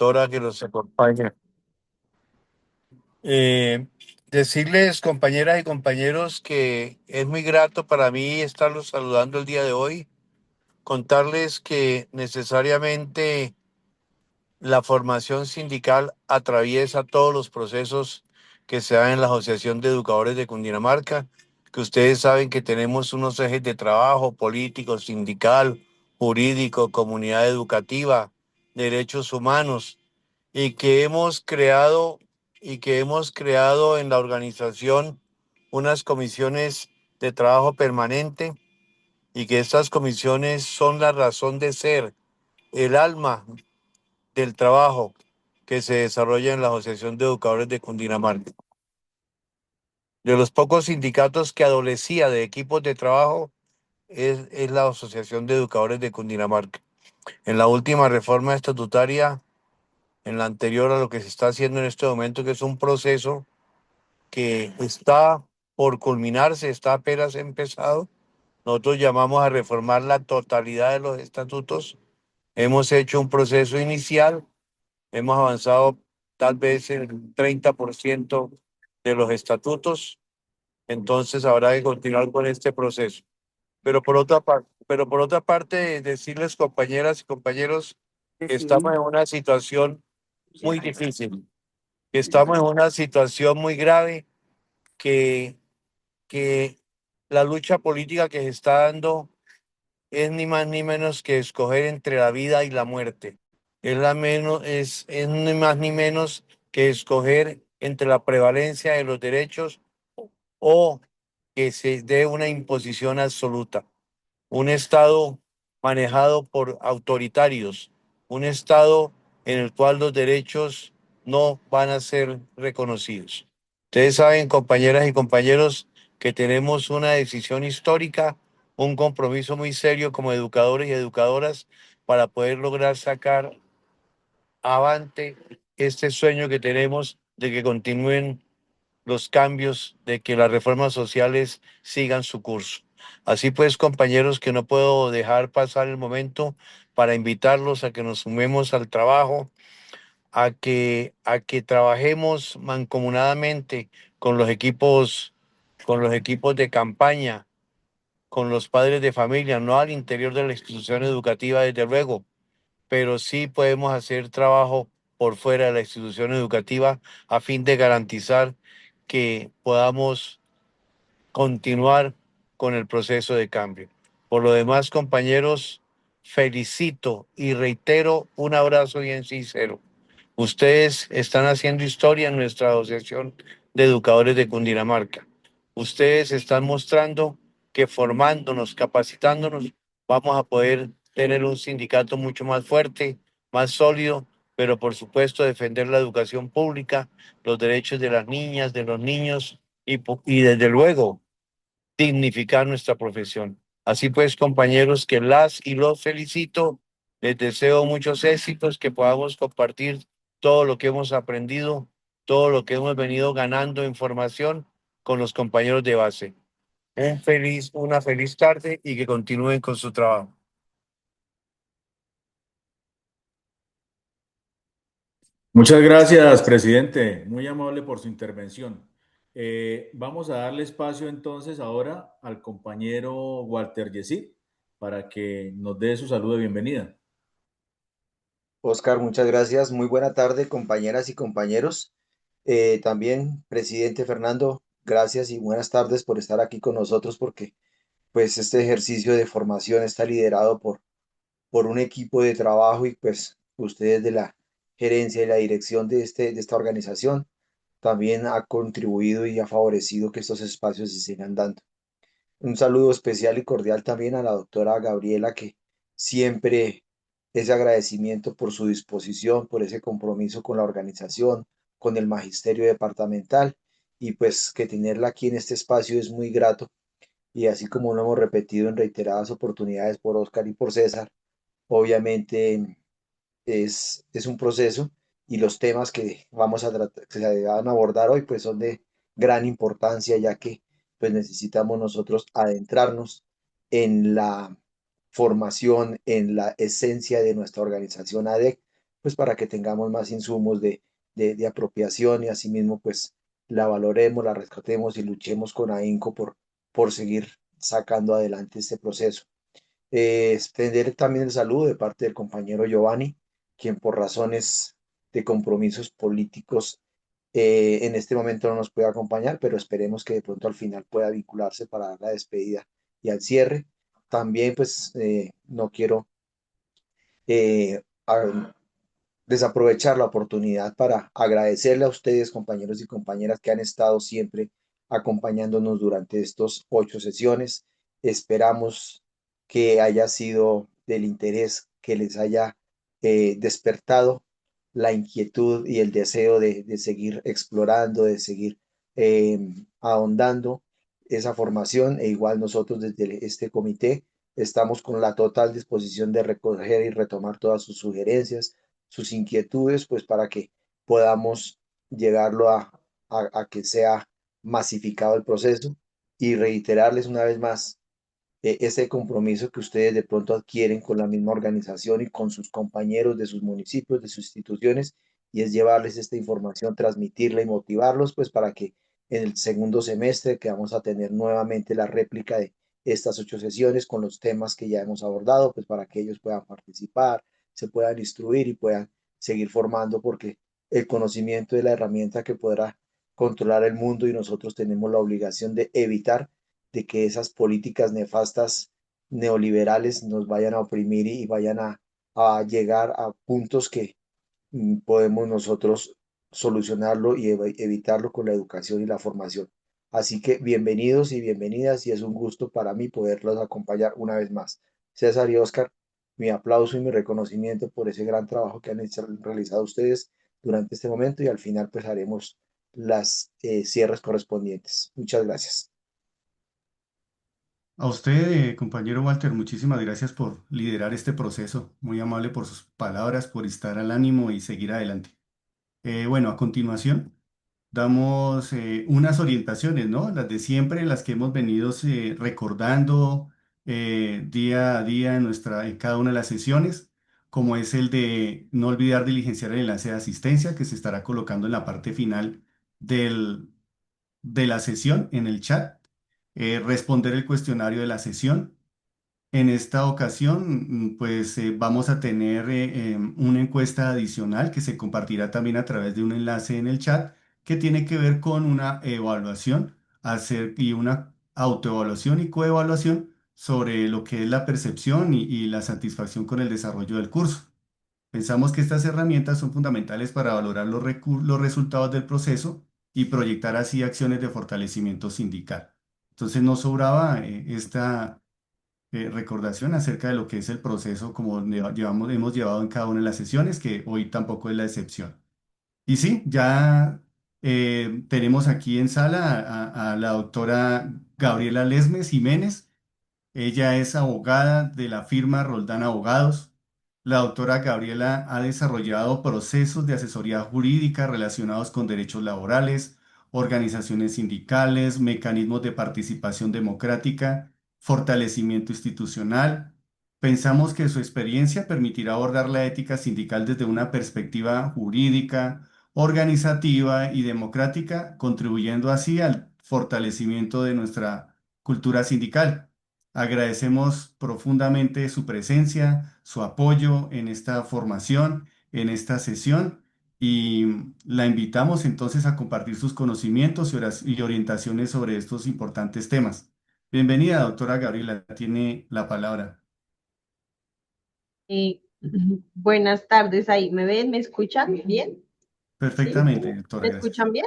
doctora que los acompaña. Eh, Decirles, compañeras y compañeros, que es muy grato para mí estarlos saludando el día de hoy, contarles que necesariamente la formación sindical atraviesa todos los procesos que se dan en la Asociación de Educadores de Cundinamarca, que ustedes saben que tenemos unos ejes de trabajo político, sindical, jurídico, comunidad educativa, derechos humanos, y que hemos creado en la organización unas comisiones de trabajo permanente y que estas comisiones son la razón de ser, el alma del trabajo que se desarrolla en la Asociación de Educadores de Cundinamarca. De los pocos sindicatos que adolecía de equipos de trabajo es la Asociación de Educadores de Cundinamarca. En la última reforma estatutaria, en la anterior a lo que se está haciendo en este momento, que es un proceso que está por culminarse, está apenas empezado, nosotros llamamos a reformar la totalidad de los estatutos. Hemos hecho un proceso inicial. Hemos avanzado tal vez el 30% de los estatutos, entonces habrá que continuar con este proceso. Pero por otra parte, decirles, compañeras y compañeros, que estamos en una situación muy difícil, que estamos en una situación muy grave, que, que la lucha política que se está dando es ni más ni menos que escoger entre la vida y la muerte. Es ni más ni menos que escoger entre la prevalencia de los derechos o que se dé una imposición absoluta. Un Estado manejado por autoritarios, un Estado en el cual los derechos no van a ser reconocidos. Ustedes saben, compañeras y compañeros, que tenemos una decisión histórica, un compromiso muy serio como educadores y educadoras para poder lograr sacar avante este sueño que tenemos de que continúen los cambios, de que las reformas sociales sigan su curso. Así pues, compañeros, que no puedo dejar pasar el momento para invitarlos a que nos sumemos al trabajo, a que trabajemos mancomunadamente con los equipos de campaña, con los padres de familia, no al interior de la institución educativa, desde luego, pero sí podemos hacer trabajo por fuera de la institución educativa a fin de garantizar que podamos continuar con el proceso de cambio. Por lo demás, compañeros, felicito y reitero un abrazo bien sincero. Ustedes están haciendo historia en nuestra Asociación de Educadores de Cundinamarca. Ustedes están mostrando que formándonos, capacitándonos, vamos a poder tener un sindicato mucho más fuerte, más sólido, pero por supuesto defender la educación pública, los derechos de las niñas, de los niños y desde luego dignificar nuestra profesión. Así pues, compañeros, que las y los felicito, les deseo muchos éxitos, que podamos compartir todo lo que hemos aprendido, todo lo que hemos venido ganando en formación con los compañeros de base. Una feliz tarde y que continúen con su trabajo. Muchas gracias, presidente. Muy amable por su intervención. Vamos a darle espacio entonces ahora al compañero Walter Yesid para que nos dé su saludo de bienvenida. Oscar, muchas gracias. Muy buena tarde, compañeras y compañeros. También, presidente Fernando, gracias y buenas tardes por estar aquí con nosotros porque pues este ejercicio de formación está liderado por un equipo de trabajo y pues ustedes de la gerencia y la dirección de esta organización también ha contribuido y ha favorecido que estos espacios se sigan dando. Un saludo especial y cordial también a la doctora Gabriela, que siempre ese agradecimiento por su disposición, por ese compromiso con la organización, con el magisterio departamental y pues que tenerla aquí en este espacio es muy grato y así como lo hemos repetido en reiteradas oportunidades por Oscar y por César, obviamente es un proceso y los temas que vamos a tratar, que se van a abordar hoy, pues son de gran importancia, ya que pues necesitamos nosotros adentrarnos en la formación, en la esencia de nuestra organización ADEC, pues para que tengamos más insumos de apropiación y asimismo pues la valoremos, la rescatemos y luchemos con ahínco por seguir sacando adelante este proceso. Extender también el saludo de parte del compañero Giovanni, quien por razones de compromisos políticos en este momento no nos puede acompañar, pero esperemos que de pronto al final pueda vincularse para dar la despedida y al cierre. También pues no quiero eh, a- desaprovechar la oportunidad para agradecerle a ustedes, compañeros y compañeras, que han estado siempre acompañándonos durante estos 8 sesiones. Esperamos que haya sido del interés, que les haya despertado la inquietud y el deseo de seguir explorando, de seguir eh, ahondando esa formación. E igual nosotros desde este comité estamos con la total disposición de recoger y retomar todas sus sugerencias, sus inquietudes, pues para que podamos llegarlo a que sea masificado el proceso y reiterarles una vez más ese compromiso que ustedes de pronto adquieren con la misma organización y con sus compañeros de sus municipios, de sus instituciones, y es llevarles esta información, transmitirla y motivarlos, pues para que en el segundo semestre que vamos a tener nuevamente la réplica de estas 8 sesiones con los temas que ya hemos abordado, pues para que ellos puedan participar, se puedan instruir y puedan seguir formando, porque el conocimiento es la herramienta que podrá controlar el mundo y nosotros tenemos la obligación de evitar de que esas políticas nefastas neoliberales nos vayan a oprimir y vayan a llegar a puntos que podemos nosotros solucionarlo y evitarlo con la educación y la formación. Así que bienvenidos y bienvenidas y es un gusto para mí poderlos acompañar una vez más. César y Oscar, mi aplauso y mi reconocimiento por ese gran trabajo que han realizado ustedes durante este momento y al final pues haremos las cierres correspondientes. Muchas gracias. A usted, compañero Walter, muchísimas gracias por liderar este proceso. Muy amable por sus palabras, por estar al ánimo y seguir adelante. Bueno, a continuación damos unas orientaciones, ¿no? Las de siempre, las que hemos venido recordando día a día en cada una de las sesiones, como es el de no olvidar diligenciar el enlace de asistencia que se estará colocando en la parte final del, de la sesión en el chat, responder el cuestionario de la sesión. En esta ocasión, pues vamos a tener una encuesta adicional que se compartirá también a través de un enlace en el chat que tiene que ver con una evaluación y una autoevaluación y coevaluación sobre lo que es la percepción y la satisfacción con el desarrollo del curso. Pensamos que estas herramientas son fundamentales para valorar los resultados del proceso y proyectar así acciones de fortalecimiento sindical. Entonces nos sobraba esta recordación acerca de lo que es el proceso como hemos llevado en cada una de las sesiones, que hoy tampoco es la excepción. Y sí, ya tenemos aquí en sala a la doctora Gabriela Lesmes Jiménez. Ella es abogada de la firma Roldán Abogados. La doctora Gabriela ha desarrollado procesos de asesoría jurídica relacionados con derechos laborales, organizaciones sindicales, mecanismos de participación democrática, fortalecimiento institucional. Pensamos que su experiencia permitirá abordar la ética sindical desde una perspectiva jurídica, organizativa y democrática, contribuyendo así al fortalecimiento de nuestra cultura sindical. Agradecemos profundamente su presencia, su apoyo en esta formación, en esta sesión y la invitamos entonces a compartir sus conocimientos y orientaciones sobre estos importantes temas. Bienvenida, doctora Gabriela, tiene la palabra. Eh, Buenas tardes ahí. ¿Me ven? ¿Me escuchan bien? ¿Sí? Perfectamente, doctora, ¿Me gracias. escuchan bien?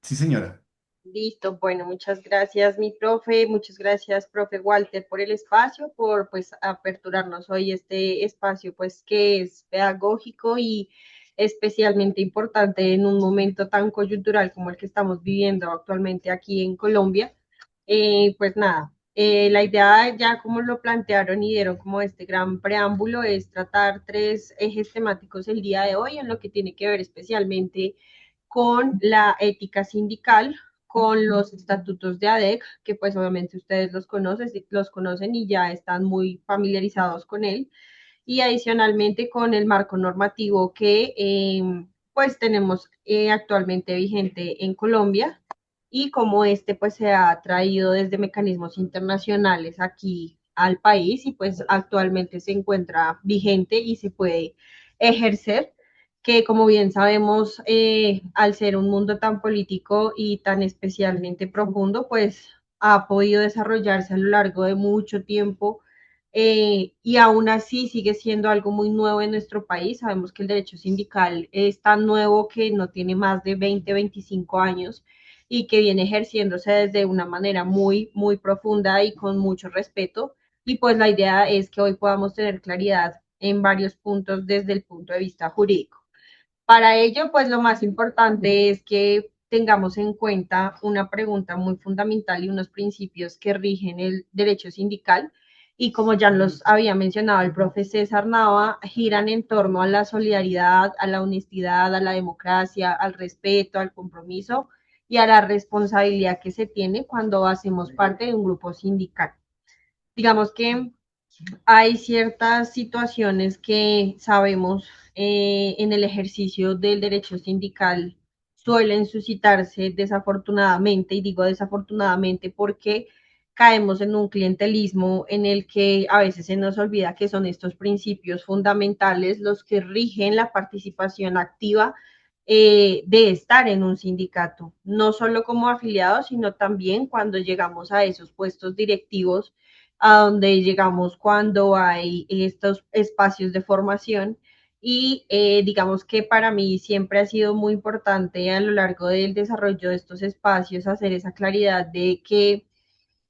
Sí, señora. Listo. Bueno, muchas gracias, mi profe. Muchas gracias, profe Walter, por el espacio, por pues aperturarnos hoy este espacio, pues que es pedagógico y especialmente importante en un momento tan coyuntural como el que estamos viviendo actualmente aquí en Colombia. Pues nada, la idea ya como lo plantearon y dieron como este gran preámbulo es tratar tres ejes temáticos el día de hoy en lo que tiene que ver especialmente con la ética sindical, con los estatutos de ADEC, que pues obviamente ustedes los conocen y ya están muy familiarizados con él, y adicionalmente con el marco normativo que pues tenemos actualmente vigente en Colombia y cómo este pues se ha traído desde mecanismos internacionales aquí al país y pues actualmente se encuentra vigente y se puede ejercer, que como bien sabemos, al ser un mundo tan político y tan especialmente profundo, pues ha podido desarrollarse a lo largo de mucho tiempo, y aún así sigue siendo algo muy nuevo en nuestro país. Sabemos que el derecho sindical es tan nuevo que no tiene más de 20, 25 años y que viene ejerciéndose desde una manera muy, muy profunda y con mucho respeto. Y pues la idea es que hoy podamos tener claridad en varios puntos desde el punto de vista jurídico. Para ello, pues lo más importante es que tengamos en cuenta una pregunta muy fundamental y unos principios que rigen el derecho sindical. Y como ya los había mencionado el profe César Nava, giran en torno a la solidaridad, a la honestidad, a la democracia, al respeto, al compromiso y a la responsabilidad que se tiene cuando hacemos parte de un grupo sindical. Digamos que hay ciertas situaciones que sabemos en el ejercicio del derecho sindical suelen suscitarse desafortunadamente, y digo desafortunadamente porque caemos en un clientelismo en el que a veces se nos olvida que son estos principios fundamentales los que rigen la participación activa de estar en un sindicato, no solo como afiliados, sino también cuando llegamos a esos puestos directivos a donde llegamos cuando hay estos espacios de formación y digamos que para mí siempre ha sido muy importante a lo largo del desarrollo de estos espacios hacer esa claridad de que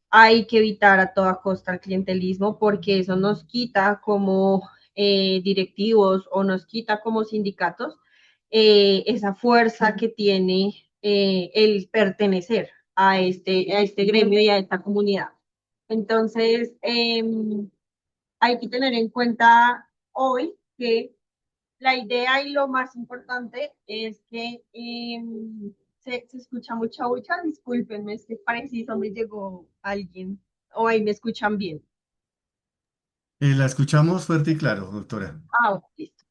hay que evitar a toda costa el clientelismo porque eso nos quita como directivos o nos quita como sindicatos esa fuerza que tiene el pertenecer a este gremio y a esta comunidad. Entonces, hay que tener en cuenta hoy que la idea y lo más importante es que se escucha mucha bulla, discúlpenme, es que preciso me llegó alguien, o ahí me escuchan bien. La escuchamos fuerte y claro, doctora. Ah, ok, listo.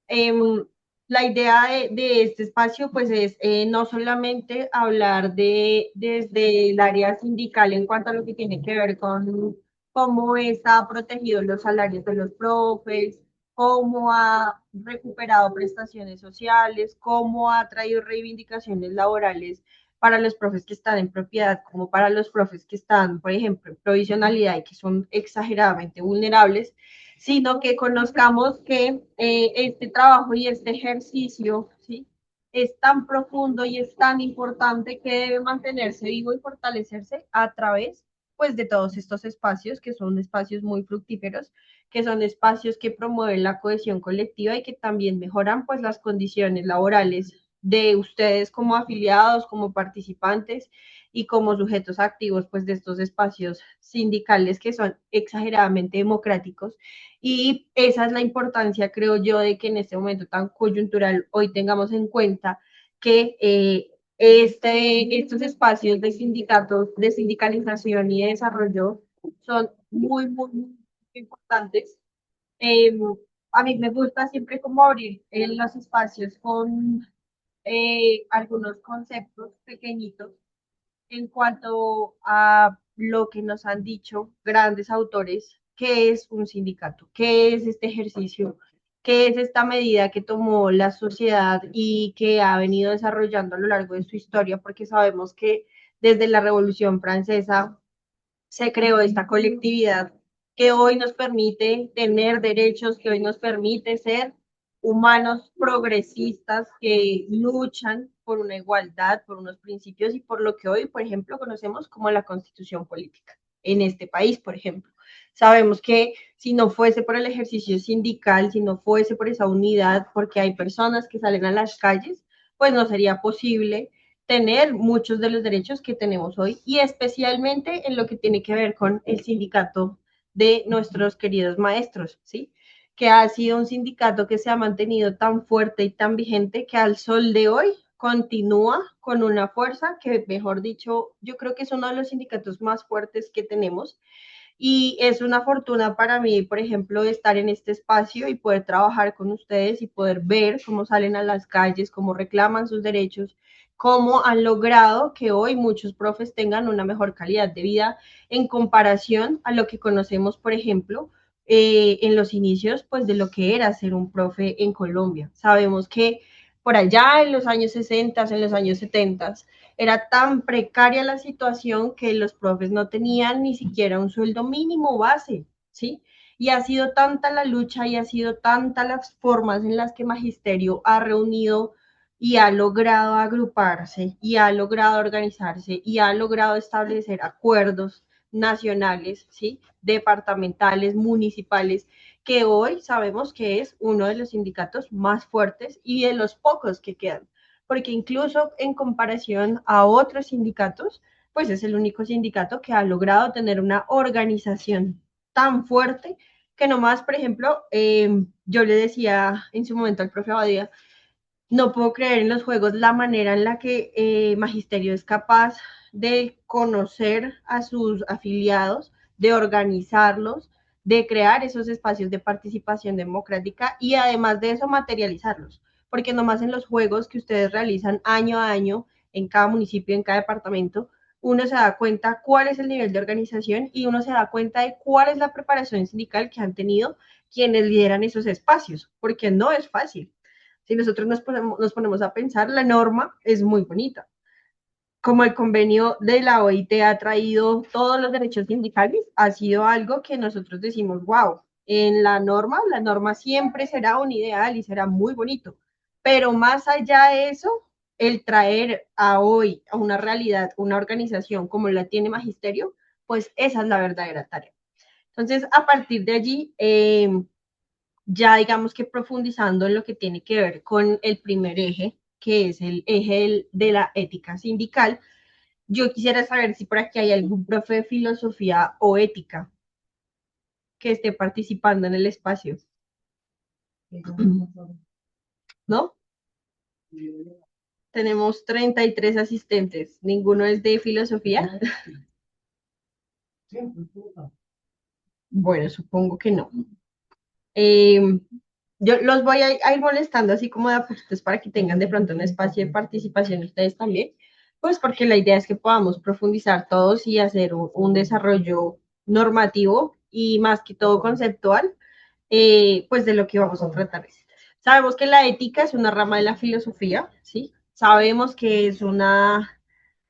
Em, la idea de este espacio pues es no solamente hablar desde el área sindical en cuanto a lo que tiene que ver con cómo está protegido los salarios de los profes, cómo ha recuperado prestaciones sociales, cómo ha traído reivindicaciones laborales para los profes que están en propiedad, como para los profes que están, por ejemplo, en provisionalidad y que son exageradamente vulnerables, sino que conozcamos que este trabajo y este ejercicio, ¿sí? Es tan profundo y es tan importante que debe mantenerse vivo y fortalecerse a través, pues, de todos estos espacios que son espacios muy fructíferos, que son espacios que promueven la cohesión colectiva y que también mejoran, pues, las condiciones laborales de ustedes como afiliados, como participantes y como sujetos activos, pues, de estos espacios sindicales que son exageradamente democráticos y esa es la importancia, creo yo, de que en este momento tan coyuntural hoy tengamos en cuenta que estos espacios de sindicatos, de sindicalización y de desarrollo son muy, muy, muy importantes. Eh, a mí me gusta siempre como abrir los espacios con algunos conceptos pequeñitos en cuanto a lo que nos han dicho grandes autores, qué es un sindicato, qué es este ejercicio, qué es esta medida que tomó la sociedad y que ha venido desarrollando a lo largo de su historia, porque sabemos que desde la Revolución Francesa se creó esta colectividad que hoy nos permite tener derechos, que hoy nos permite ser humanos progresistas que luchan por una igualdad, por unos principios y por lo que hoy, por ejemplo, conocemos como la constitución política en este país, por ejemplo. Sabemos que si no fuese por el ejercicio sindical, si no fuese por esa unidad, porque hay personas que salen a las calles, pues no sería posible tener muchos de los derechos que tenemos hoy y especialmente en lo que tiene que ver con el sindicato de nuestros queridos maestros, ¿sí? Que ha sido un sindicato que se ha mantenido tan fuerte y tan vigente que al sol de hoy continúa con una fuerza que, mejor dicho, yo creo que es uno de los sindicatos más fuertes que tenemos Y es una fortuna para mí, por ejemplo, estar en este espacio y poder trabajar con ustedes y poder ver cómo salen a las calles, cómo reclaman sus derechos, cómo han logrado que hoy muchos profes tengan una mejor calidad de vida en comparación a lo que conocemos, por ejemplo, en los inicios, pues de lo que era ser un profe en Colombia. Sabemos que por allá en los años 60, en los años 70, era tan precaria la situación que los profes no tenían ni siquiera un sueldo mínimo base, ¿sí? Y ha sido tanta la lucha y ha sido tantas las formas en las que Magisterio ha reunido y ha logrado agruparse y ha logrado organizarse y ha logrado establecer acuerdos nacionales, ¿sí? Departamentales, municipales, que hoy sabemos que es uno de los sindicatos más fuertes y de los pocos que quedan, porque incluso en comparación a otros sindicatos, pues es el único sindicato que ha logrado tener una organización tan fuerte que nomás, por ejemplo, yo le decía en su momento al profe Abadía, no puedo creer en los juegos la manera en la que Magisterio es capaz de conocer a sus afiliados, de organizarlos, de crear esos espacios de participación democrática y además de eso materializarlos. Porque nomás en los juegos que ustedes realizan año a año en cada municipio, en cada departamento, uno se da cuenta cuál es el nivel de organización y uno se da cuenta de cuál es la preparación sindical que han tenido quienes lideran esos espacios, porque no es fácil. Si nosotros nos ponemos a pensar, la norma es muy bonita. Como el convenio de la OIT ha traído todos los derechos sindicales, ha sido algo que nosotros decimos, wow, en la norma siempre será un ideal y será muy bonito. Pero más allá de eso, el traer a hoy a una realidad, una organización como la tiene Magisterio, pues esa es la verdadera tarea. Entonces, a partir de allí, ya digamos que profundizando en lo que tiene que ver con el primer eje, que es el eje de la ética sindical, yo quisiera saber si por aquí hay algún profe de filosofía o ética que esté participando en el espacio, ¿no? Tenemos 33 asistentes, ninguno es de filosofía. Bueno, supongo que no. Eh, yo los voy a ir molestando así como de a poquitos para que tengan de pronto un espacio de participación ustedes también, pues porque la idea es que podamos profundizar todos y hacer un desarrollo normativo y más que todo conceptual, pues de lo que vamos a tratar. Sabemos que la ética es una rama de la filosofía, ¿sí? Sabemos que es una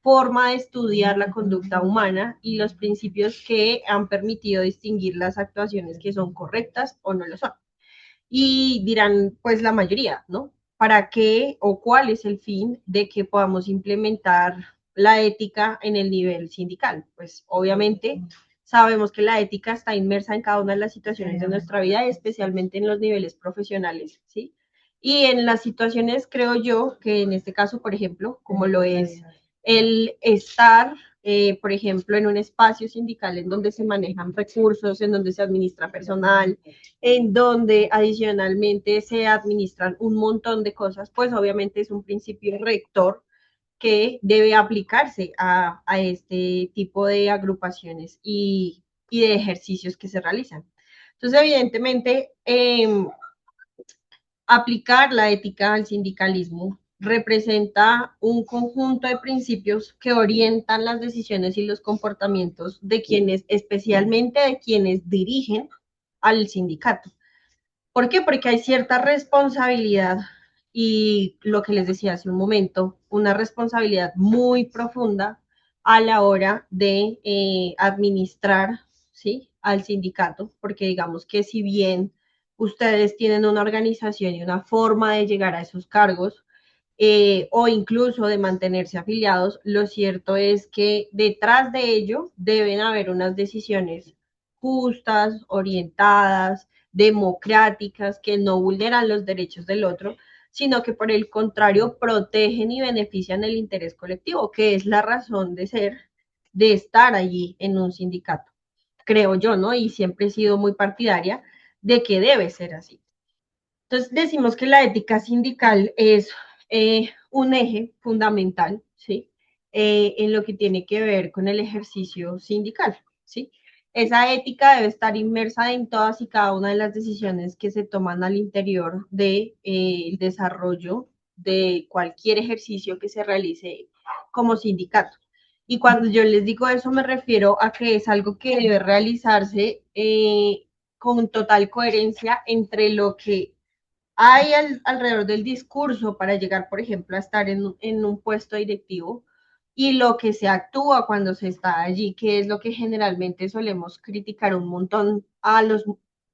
forma de estudiar la conducta humana y los principios que han permitido distinguir las actuaciones que son correctas o no lo son. Y dirán, pues la mayoría, ¿no? ¿Para qué o cuál es el fin de que podamos implementar la ética en el nivel sindical? Pues obviamente sabemos que la ética está inmersa en cada una de las situaciones de nuestra vida, especialmente en los niveles profesionales, ¿sí? Y en las situaciones, creo yo, que en este caso, por ejemplo, como lo es el estar, por ejemplo, en un espacio sindical en donde se manejan recursos, en donde se administra personal, en donde adicionalmente se administran un montón de cosas, pues obviamente es un principio rector que debe aplicarse a este tipo de agrupaciones y de ejercicios que se realizan. Entonces, evidentemente, aplicar la ética al sindicalismo representa un conjunto de principios que orientan las decisiones y los comportamientos de quienes, especialmente de quienes dirigen al sindicato. ¿Por qué? Porque hay cierta responsabilidad y lo que les decía hace un momento, una responsabilidad muy profunda a la hora de administrar, ¿sí? Al sindicato, porque digamos que si bien ustedes tienen una organización y una forma de llegar a esos cargos, o incluso de mantenerse afiliados, lo cierto es que detrás de ello deben haber unas decisiones justas, orientadas, democráticas, que no vulneran los derechos del otro, sino que por el contrario protegen y benefician el interés colectivo, que es la razón de ser, de estar allí en un sindicato, creo yo, ¿no? Y siempre he sido muy partidaria de que debe ser así. Entonces decimos que la ética sindical es un eje fundamental, ¿sí? En lo que tiene que ver con el ejercicio sindical, ¿sí? Esa ética debe estar inmersa en todas y cada una de las decisiones que se toman al interior de, el desarrollo de cualquier ejercicio que se realice como sindicato. Y cuando yo les digo eso, me refiero a que es algo que debe realizarse con total coherencia entre lo que hay alrededor del discurso para llegar, por ejemplo, a estar en un puesto directivo y lo que se actúa cuando se está allí, que es lo que generalmente solemos criticar un montón a los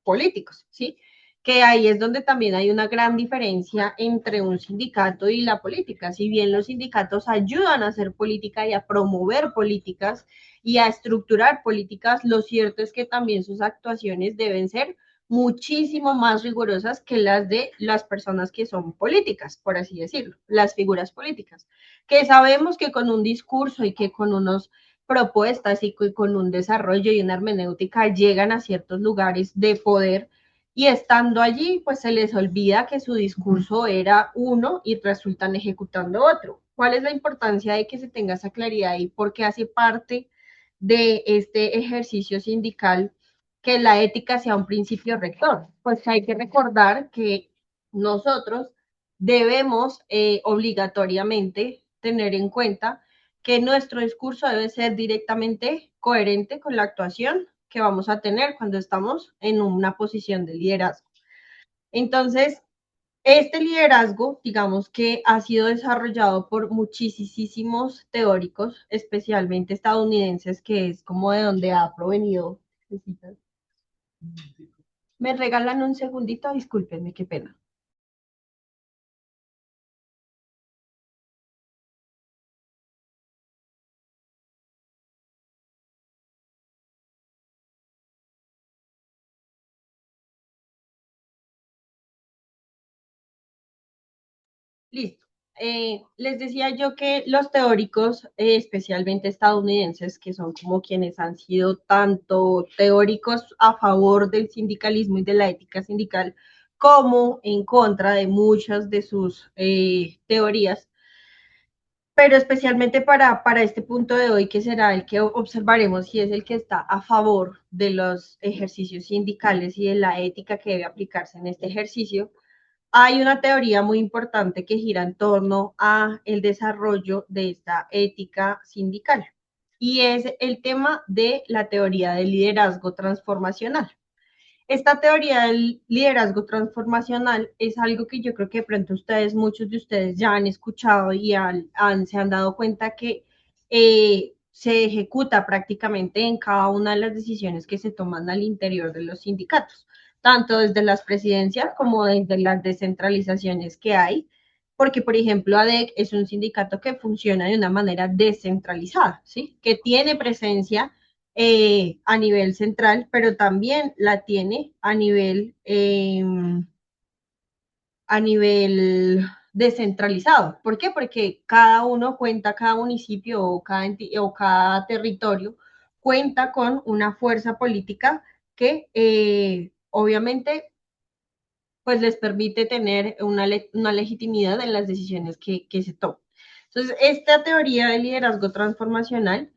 políticos, ¿sí? Que ahí es donde también hay una gran diferencia entre un sindicato y la política. Si bien los sindicatos ayudan a hacer política y a promover políticas y a estructurar políticas, lo cierto es que también sus actuaciones deben ser muchísimo más rigurosas que las de las personas que son políticas, por así decirlo, las figuras políticas, que sabemos que con un discurso y que con unas propuestas y con un desarrollo y una hermenéutica llegan a ciertos lugares de poder y estando allí, pues se les olvida que su discurso era uno y resultan ejecutando otro. ¿Cuál es la importancia de que se tenga esa claridad y por qué hace parte de este ejercicio sindical que la ética sea un principio rector? Pues hay que recordar que nosotros debemos obligatoriamente tener en cuenta que nuestro discurso debe ser directamente coherente con la actuación que vamos a tener cuando estamos en una posición de liderazgo. Entonces, este liderazgo, digamos que ha sido desarrollado por muchísimos teóricos, especialmente estadounidenses, que es como de donde ha provenido. Me regalan un segundito, discúlpenme, qué pena. Listo. Les decía yo que los teóricos, especialmente estadounidenses, que son como quienes han sido tanto teóricos a favor del sindicalismo y de la ética sindical, como en contra de muchas de sus teorías, pero especialmente para este punto de hoy, que será el que observaremos y es el que está a favor de los ejercicios sindicales y de la ética que debe aplicarse en este ejercicio, hay una teoría muy importante que gira en torno a el desarrollo de esta ética sindical y es el tema de la teoría del liderazgo transformacional. Esta teoría del liderazgo transformacional es algo que yo creo que de pronto ustedes, muchos de ustedes ya han escuchado y se han dado cuenta que se ejecuta prácticamente en cada una de las decisiones que se toman al interior de los sindicatos, tanto desde las presidencias como desde las descentralizaciones que hay, porque por ejemplo ADEC es un sindicato que funciona de una manera descentralizada, ¿sí? Que tiene presencia a nivel central, pero también la tiene a nivel descentralizado. ¿Por qué? Porque cada uno cuenta, cada municipio o cada territorio cuenta con una fuerza política que obviamente pues les permite tener una legitimidad en las decisiones que se toman. Entonces, esta teoría del liderazgo transformacional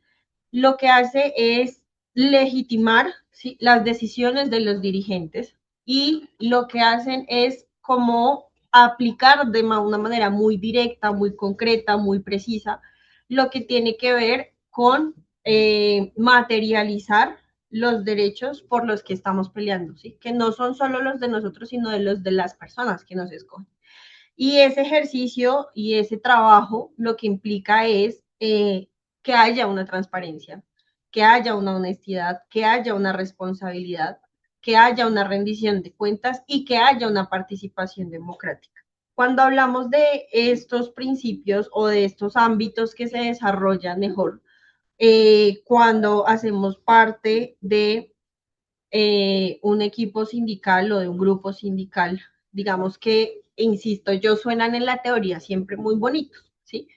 lo que hace es legitimar, ¿sí?, las decisiones de los dirigentes y lo que hacen es como aplicar de una manera muy directa, muy concreta, muy precisa, lo que tiene que ver con materializar los derechos por los que estamos peleando, ¿sí? Que no son solo los de nosotros, sino de los de las personas que nos escogen. Y ese ejercicio y ese trabajo lo que implica es que haya una transparencia, que haya una honestidad, que haya una responsabilidad, que haya una rendición de cuentas y que haya una participación democrática. Cuando hablamos de estos principios o de estos ámbitos que se desarrollan mejor, cuando hacemos parte de un equipo sindical o de un grupo sindical, digamos que, insisto, yo suenan en la teoría siempre muy bonitos, ¿sí?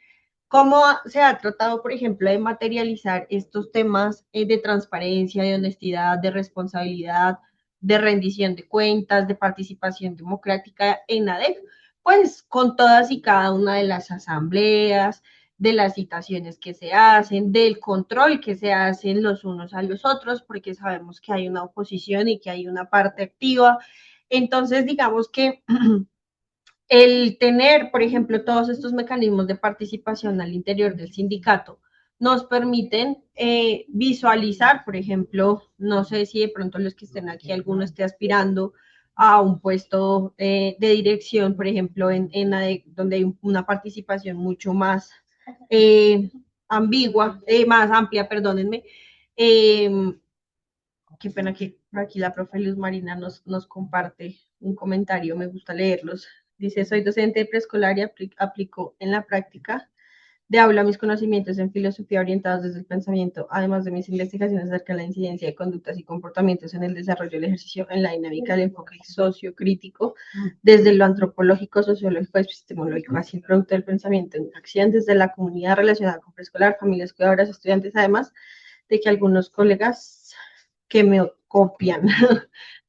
¿Cómo se ha tratado, por ejemplo, de materializar estos temas de transparencia, de honestidad, de responsabilidad, de rendición de cuentas, de participación democrática en ADEC? Pues con todas y cada una de las asambleas, de las citaciones que se hacen, del control que se hacen los unos a los otros, porque sabemos que hay una oposición y que hay una parte activa. Entonces, digamos que el tener, por ejemplo, todos estos mecanismos de participación al interior del sindicato nos permiten visualizar, por ejemplo, no sé si de pronto los que estén aquí, alguno esté aspirando a un puesto de dirección, por ejemplo, donde hay una participación mucho más ambigua, más amplia, perdónenme. Qué pena que aquí la profe Luz Marina nos comparte un comentario, me gusta leerlos. Dice, soy docente de preescolar y aplico en la práctica de aula mis conocimientos en filosofía orientados desde el pensamiento, además de mis investigaciones acerca de la incidencia de conductas y comportamientos en el desarrollo del ejercicio, en la dinámica del enfoque sociocrítico, desde lo antropológico, sociológico, epistemológico, así el producto del pensamiento en acción desde la comunidad relacionada con preescolar, familias, cuidadoras, estudiantes, además de que algunos colegas que me copian.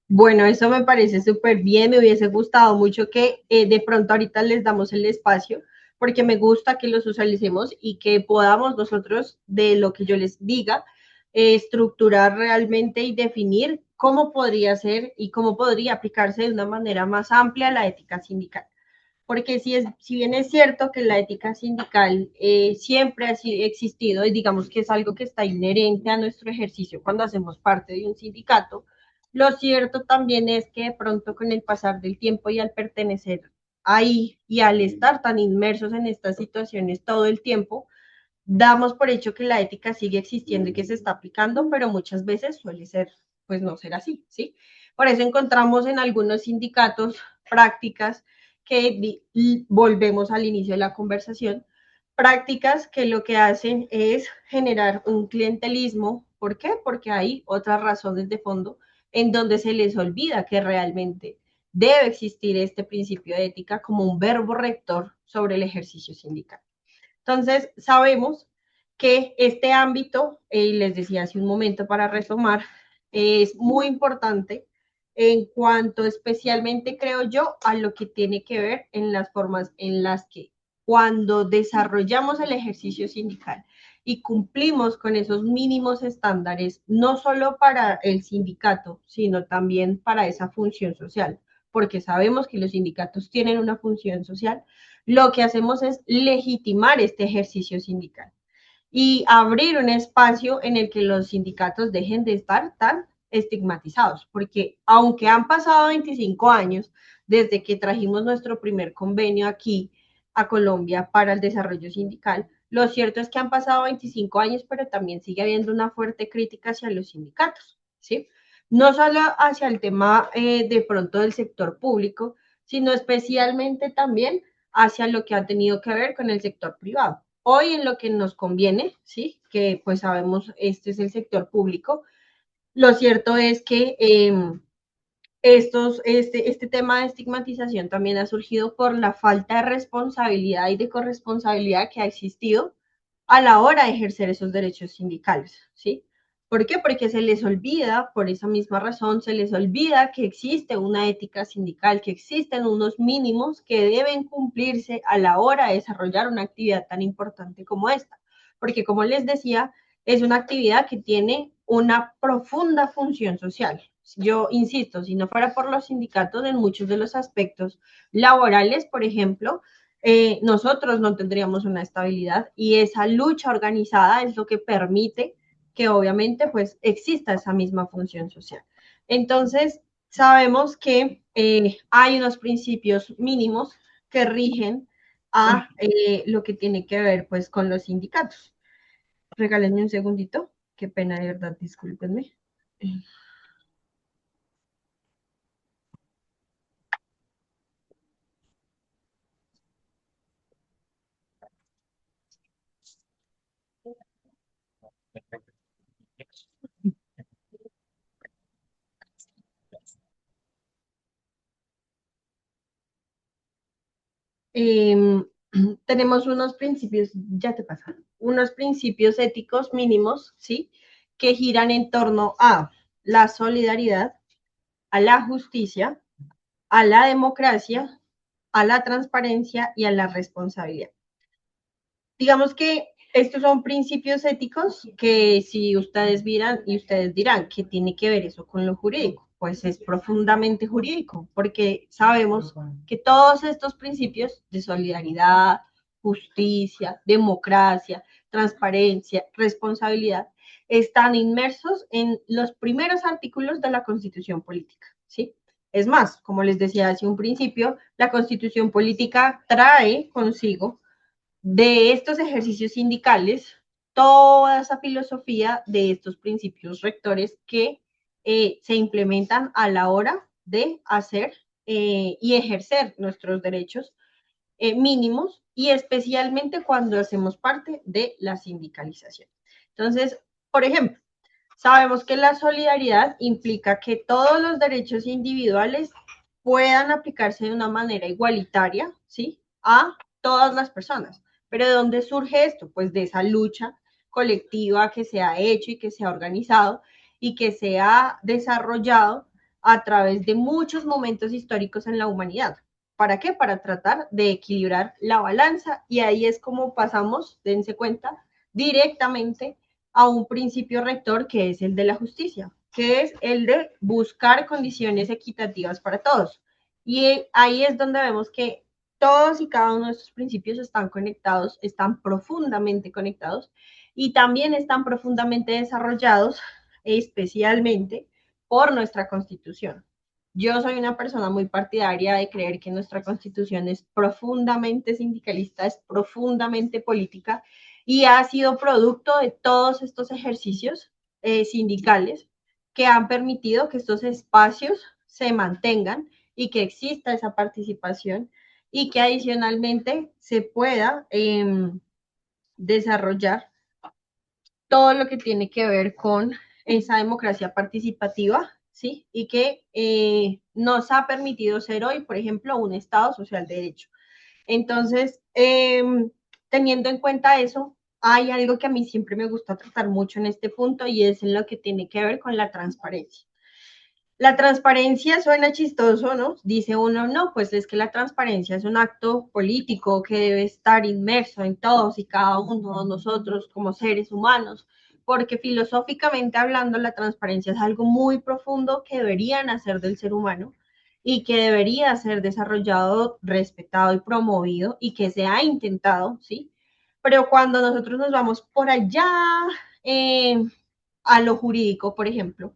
Bueno, eso me parece súper bien, me hubiese gustado mucho que de pronto ahorita les damos el espacio, porque me gusta que los socialicemos y que podamos nosotros, de lo que yo les diga, estructurar realmente y definir cómo podría ser y cómo podría aplicarse de una manera más amplia la ética sindical. Porque si bien es cierto que la ética sindical siempre ha existido y digamos que es algo que está inherente a nuestro ejercicio cuando hacemos parte de un sindicato, lo cierto también es que de pronto con el pasar del tiempo y al pertenecer ahí y al estar tan inmersos en estas situaciones todo el tiempo, damos por hecho que la ética sigue existiendo y que se está aplicando, pero muchas veces suele ser, pues no ser así, ¿sí? Por eso encontramos en algunos sindicatos prácticas que volvemos al inicio de la conversación, prácticas que lo que hacen es generar un clientelismo. ¿Por qué? Porque hay otras razones de fondo en donde se les olvida que realmente debe existir este principio de ética como un verbo rector sobre el ejercicio sindical. Entonces, sabemos que este ámbito, y les decía hace un momento para retomar, es muy importante en cuanto especialmente creo yo a lo que tiene que ver en las formas en las que cuando desarrollamos el ejercicio sindical y cumplimos con esos mínimos estándares, no solo para el sindicato, sino también para esa función social, porque sabemos que los sindicatos tienen una función social, lo que hacemos es legitimar este ejercicio sindical y abrir un espacio en el que los sindicatos dejen de estar tan estigmatizados, porque aunque han pasado 25 años desde que trajimos nuestro primer convenio aquí a Colombia para el desarrollo sindical, lo cierto es que han pasado 25 años, pero también sigue habiendo una fuerte crítica hacia los sindicatos, ¿sí? No solo hacia el tema de pronto del sector público, sino especialmente también hacia lo que ha tenido que ver con el sector privado. Hoy en lo que nos conviene, ¿sí? Que pues sabemos este es el sector público, lo cierto es que este tema de estigmatización también ha surgido por la falta de responsabilidad y de corresponsabilidad que ha existido a la hora de ejercer esos derechos sindicales, ¿sí? ¿Por qué? Porque se les olvida, por esa misma razón, se les olvida que existe una ética sindical, que existen unos mínimos que deben cumplirse a la hora de desarrollar una actividad tan importante como esta. Porque, como les decía, es una actividad que tiene una profunda función social. Yo insisto, si no fuera por los sindicatos en muchos de los aspectos laborales, por ejemplo, nosotros no tendríamos una estabilidad y esa lucha organizada es lo que permite que obviamente pues exista esa misma función social. Entonces, sabemos que hay unos principios mínimos que rigen a lo que tiene que ver pues con los sindicatos. Regálenme un segundito, qué pena de verdad, discúlpenme. Eh, tenemos unos principios, ya te pasa, unos principios éticos mínimos, ¿sí? Que giran en torno a la solidaridad, a la justicia, a la democracia, a la transparencia y a la responsabilidad. digamos que estos son principios éticos que si ustedes miran y ustedes dirán, ¿qué tiene que ver eso con lo jurídico? Pues es profundamente jurídico, porque sabemos que todos estos principios de solidaridad, justicia, democracia, transparencia, responsabilidad, están inmersos en los primeros artículos de la Constitución Política, ¿sí? Es más, como les decía hace un principio, la Constitución Política trae consigo de estos ejercicios sindicales toda esa filosofía de estos principios rectores que se implementan a la hora de hacer y ejercer nuestros derechos mínimos y especialmente cuando hacemos parte de la sindicalización. Entonces, por ejemplo, sabemos que la solidaridad implica que todos los derechos individuales puedan aplicarse de una manera igualitaria, ¿sí? A todas las personas. Pero ¿de dónde surge esto? Pues de esa lucha colectiva que se ha hecho y que se ha organizado y que se ha desarrollado a través de muchos momentos históricos en la humanidad. ¿Para qué? Para tratar de equilibrar la balanza y ahí es como pasamos, dense cuenta, directamente a un principio rector que es el de la justicia, que es el de buscar condiciones equitativas para todos. Y ahí es donde vemos que todos y cada uno de estos principios están conectados, están profundamente conectados y también están profundamente desarrollados especialmente por nuestra constitución. Yo soy una persona muy partidaria de creer que nuestra constitución es profundamente sindicalista, es profundamente política y ha sido producto de todos estos ejercicios sindicales que han permitido que estos espacios se mantengan y que exista esa participación y que adicionalmente se pueda desarrollar todo lo que tiene que ver con esa democracia participativa, ¿sí? Y que nos ha permitido ser hoy, por ejemplo, un Estado social de derecho. Entonces, teniendo en cuenta eso, hay algo que a mí siempre me gusta tratar mucho en este punto y es en lo que tiene que ver con la transparencia. La transparencia suena chistoso, ¿no? Dice uno, no, pues es que la transparencia es un acto político que debe estar inmerso en todos y cada uno de nosotros como seres humanos, porque filosóficamente hablando, la transparencia es algo muy profundo que debería nacer del ser humano y que debería ser desarrollado, respetado y promovido y que se ha intentado, ¿sí? Pero cuando nosotros nos vamos por allá a lo jurídico, por ejemplo,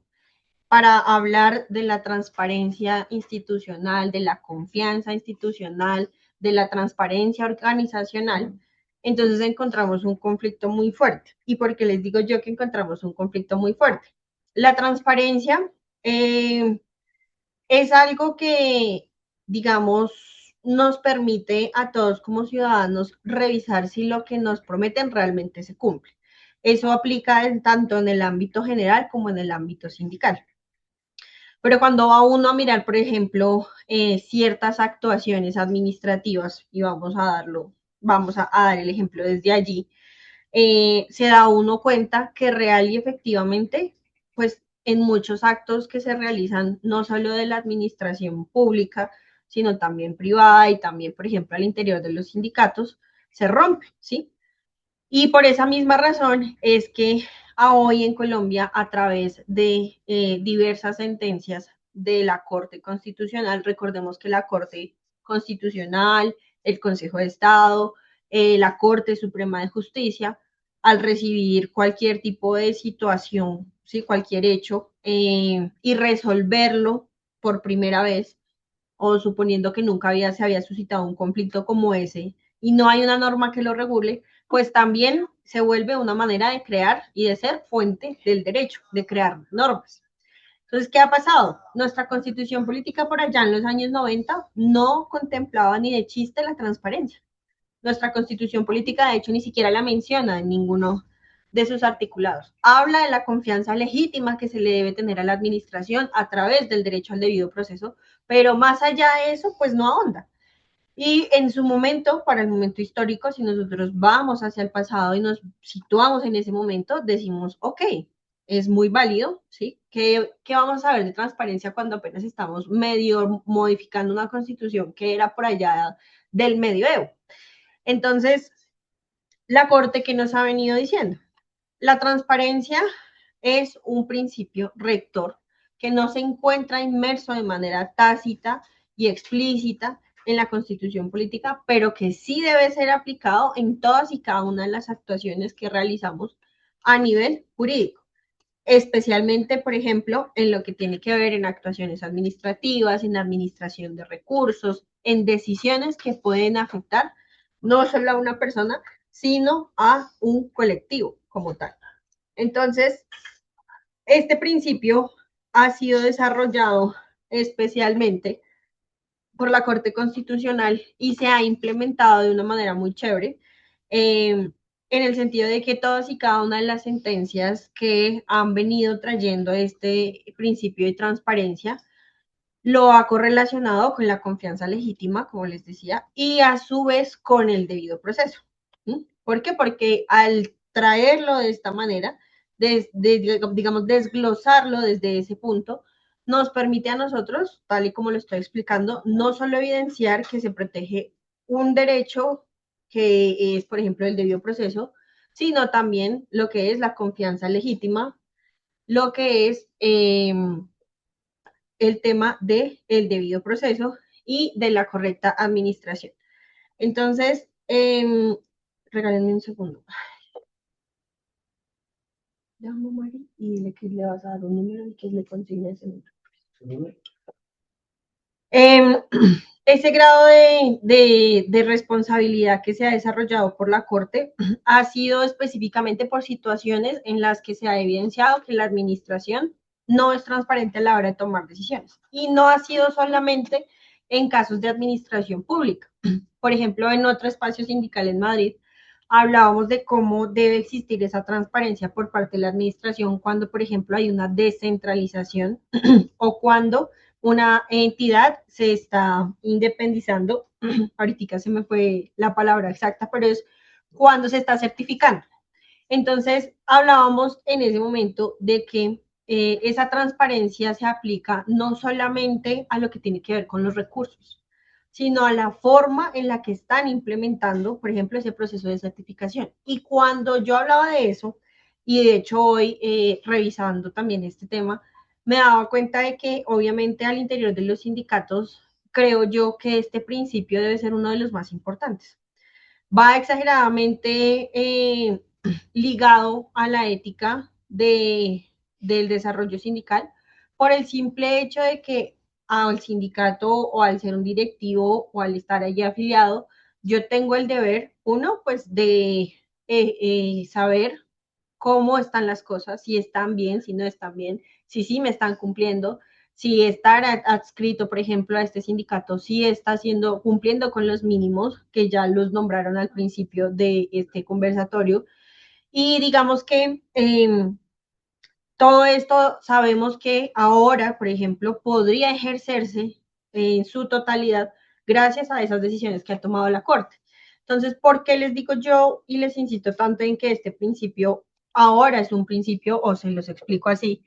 para hablar de la transparencia institucional, de la confianza institucional, de la transparencia organizacional, entonces encontramos un conflicto muy fuerte. ¿Y por qué les digo yo que encontramos un conflicto muy fuerte? La transparencia es algo que, digamos, nos permite a todos como ciudadanos revisar si lo que nos prometen realmente se cumple. Eso aplica tanto en el ámbito general como en el ámbito sindical. Pero cuando va uno a mirar, por ejemplo, ciertas actuaciones administrativas, y vamos a dar el ejemplo desde allí, se da uno cuenta que real y efectivamente, pues en muchos actos que se realizan, no solo de la administración pública, sino también privada y también, por ejemplo, al interior de los sindicatos, se rompe, ¿sí? Y por esa misma razón es que a hoy en Colombia, a través de diversas sentencias de la Corte Constitucional, recordemos que la Corte Constitucional, el Consejo de Estado, la Corte Suprema de Justicia, al recibir cualquier tipo de situación, ¿sí? Cualquier hecho, y resolverlo por primera vez, o suponiendo que nunca se había suscitado un conflicto como ese y no hay una norma que lo regule, pues también se vuelve una manera de crear y de ser fuente del derecho, de crear normas. Entonces, ¿qué ha pasado? Nuestra constitución política por allá en los años 90 no contemplaba ni de chiste la transparencia. Nuestra constitución política, de hecho, ni siquiera la menciona en ninguno de sus articulados. Habla de la confianza legítima que se le debe tener a la administración a través del derecho al debido proceso, pero más allá de eso, pues no ahonda. Y en su momento, para el momento histórico, si nosotros vamos hacia el pasado y nos situamos en ese momento, decimos, ok, es muy válido, ¿sí? ¿Qué vamos a ver de transparencia cuando apenas estamos medio modificando una constitución que era por allá del medioevo? Entonces, la Corte, ¿qué nos ha venido diciendo? La transparencia es un principio rector que no se encuentra inmerso de manera tácita y explícita en la Constitución política, pero que sí debe ser aplicado en todas y cada una de las actuaciones que realizamos a nivel jurídico, especialmente, por ejemplo, en lo que tiene que ver en actuaciones administrativas, en administración de recursos, en decisiones que pueden afectar no solo a una persona, sino a un colectivo como tal. Entonces, este principio ha sido desarrollado especialmente por la Corte Constitucional y se ha implementado de una manera muy chévere, en el sentido de que todas y cada una de las sentencias que han venido trayendo este principio de transparencia lo ha correlacionado con la confianza legítima, como les decía, y a su vez con el debido proceso. ¿Por qué? Porque al traerlo de esta manera, digamos, desglosarlo desde ese punto, nos permite a nosotros, tal y como lo estoy explicando, no solo evidenciar que se protege un derecho que es, por ejemplo, el debido proceso, sino también lo que es la confianza legítima, lo que es el tema del debido proceso y de la correcta administración. Entonces, regálenme un segundo. Llamo a Mari y dile que le vas a dar un número y que le consigne ese número. Ese grado de responsabilidad que se ha desarrollado por la Corte ha sido específicamente por situaciones en las que se ha evidenciado que la administración no es transparente a la hora de tomar decisiones. Y no ha sido solamente en casos de administración pública. Por ejemplo, en otro espacio sindical en Madrid, hablábamos de cómo debe existir esa transparencia por parte de la administración cuando, por ejemplo, hay una descentralización o cuando una entidad se está independizando. Ahorita se me fue la palabra exacta, pero es cuando se está certificando. Entonces, hablábamos en ese momento de que esa transparencia se aplica no solamente a lo que tiene que ver con los recursos, sino a la forma en la que están implementando, por ejemplo, ese proceso de certificación. Y cuando yo hablaba de eso, y de hecho hoy revisando también este tema, me daba cuenta de que obviamente al interior de los sindicatos, creo yo que este principio debe ser uno de los más importantes. Va exageradamente ligado a la ética del desarrollo sindical por el simple hecho de que al sindicato o al ser un directivo o al estar allí afiliado, yo tengo el deber, uno, pues de saber cómo están las cosas, si están bien, si no están bien, si sí me están cumpliendo, si estar adscrito, por ejemplo, a este sindicato, si está haciendo, cumpliendo con los mínimos que ya los nombraron al principio de este conversatorio. Y digamos que todo esto sabemos que ahora, por ejemplo, podría ejercerse en su totalidad gracias a esas decisiones que ha tomado la Corte. Entonces, ¿por qué les digo yo y les insisto tanto en que este principio ahora es un principio, o se los explico así?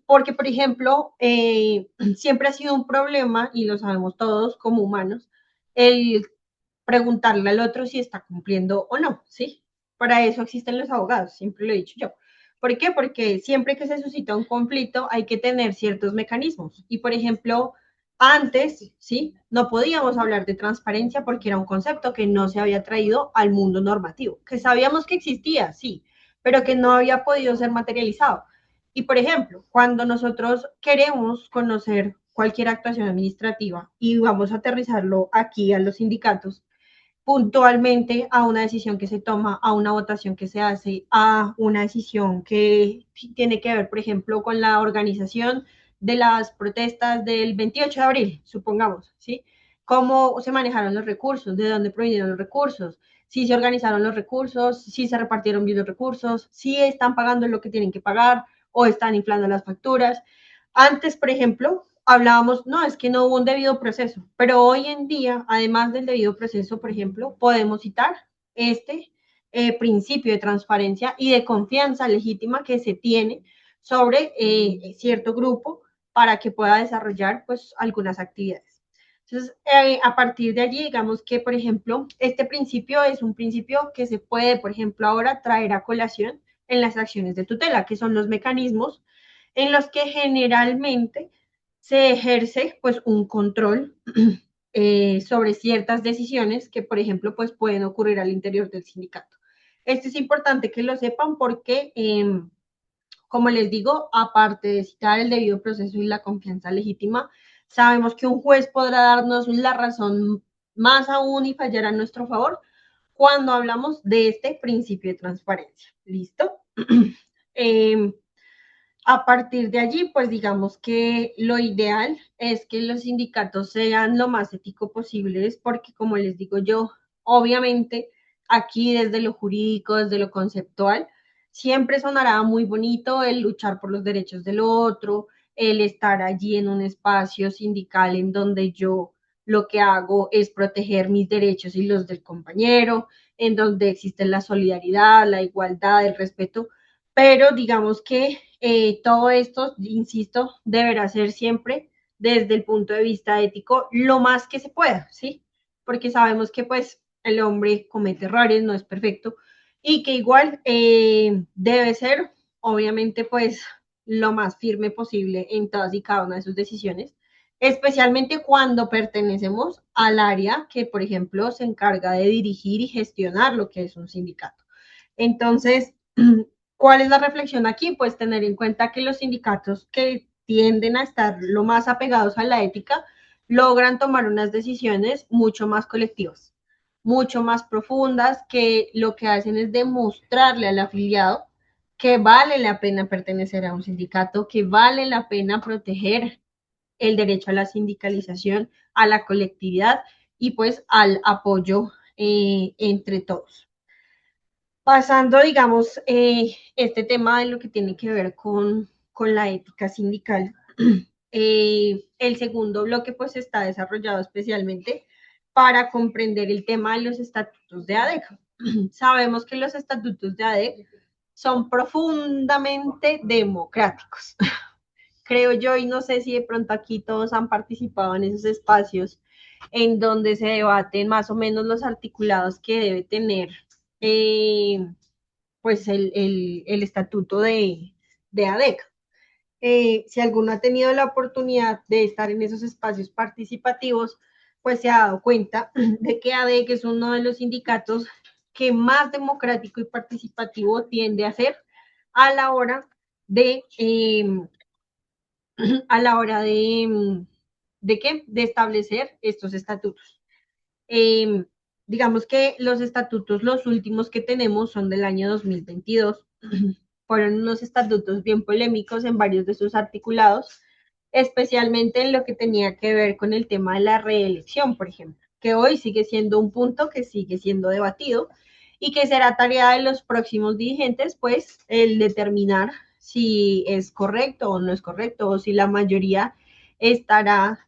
Porque, por ejemplo, siempre ha sido un problema, y lo sabemos todos como humanos, el preguntarle al otro si está cumpliendo o no, ¿sí? Para eso existen los abogados, siempre lo he dicho yo. ¿Por qué? Porque siempre que se suscita un conflicto hay que tener ciertos mecanismos. Y, por ejemplo, antes, ¿sí? No podíamos hablar de transparencia porque era un concepto que no se había traído al mundo normativo, que sabíamos que existía, sí, pero que no había podido ser materializado. Y, por ejemplo, cuando nosotros queremos conocer cualquier actuación administrativa y vamos a aterrizarlo aquí a los sindicatos, puntualmente a una decisión que se toma, a una votación que se hace, a una decisión que tiene que ver, por ejemplo, con la organización de las protestas del 28 de abril, supongamos, ¿sí? ¿Cómo se manejaron los recursos? ¿De dónde provinieron los recursos? Si se organizaron los recursos, si se repartieron bien los recursos, si están pagando lo que tienen que pagar o están inflando las facturas. Antes, por ejemplo, hablábamos, no, es que no hubo un debido proceso, pero hoy en día, además del debido proceso, por ejemplo, podemos citar este principio de transparencia y de confianza legítima que se tiene sobre cierto grupo para que pueda desarrollar pues algunas actividades. Entonces, a partir de allí, digamos que, por ejemplo, este principio es un principio que se puede, por ejemplo, ahora traer a colación en las acciones de tutela, que son los mecanismos en los que generalmente se ejerce pues un control sobre ciertas decisiones que, por ejemplo, pues pueden ocurrir al interior del sindicato. Esto es importante que lo sepan porque, como les digo, aparte de citar el debido proceso y la confianza legítima, sabemos que un juez podrá darnos la razón más aún y fallar a nuestro favor cuando hablamos de este principio de transparencia. ¿Listo? eh, a partir de allí, pues digamos que lo ideal es que los sindicatos sean lo más ético posibles, porque como les digo yo, obviamente aquí desde lo jurídico, desde lo conceptual, siempre sonará muy bonito el luchar por los derechos del otro, el estar allí en un espacio sindical en donde yo lo que hago es proteger mis derechos y los del compañero, en donde existe la solidaridad, la igualdad, el respeto, pero digamos que todo esto, insisto, deberá ser siempre desde el punto de vista ético lo más que se pueda, ¿sí? Porque sabemos que pues el hombre comete errores, no es perfecto, y que igual debe ser, obviamente, pues lo más firme posible en todas y cada una de sus decisiones, especialmente cuando pertenecemos al área que, por ejemplo, se encarga de dirigir y gestionar lo que es un sindicato. Entonces, ¿cuál es la reflexión aquí? Pues tener en cuenta que los sindicatos que tienden a estar lo más apegados a la ética logran tomar unas decisiones mucho más colectivas, mucho más profundas, que lo que hacen es demostrarle al afiliado que vale la pena pertenecer a un sindicato, que vale la pena proteger el derecho a la sindicalización, a la colectividad y pues al apoyo entre todos. Pasando, digamos, este tema de lo que tiene que ver con la ética sindical, el segundo bloque pues está desarrollado especialmente para comprender el tema de los estatutos de ADEC. Sabemos que los estatutos de ADEC son profundamente democráticos, creo yo, y no sé si de pronto aquí todos han participado en esos espacios en donde se debaten más o menos los articulados que debe tener pues el estatuto de ADEC. Si alguno ha tenido la oportunidad de estar en esos espacios participativos, pues se ha dado cuenta de que ADEC es uno de los sindicatos que más democrático y participativo tiende a ser a la hora de, a la hora ¿de qué? De establecer estos estatutos. Eh, digamos que los estatutos, los últimos que tenemos son del año 2022. Fueron unos estatutos bien polémicos en varios de sus articulados, especialmente en lo que tenía que ver con el tema de la reelección, por ejemplo, que hoy sigue siendo un punto que sigue siendo debatido y que será tarea de los próximos dirigentes, pues, el determinar si es correcto o no es correcto, o si la mayoría estará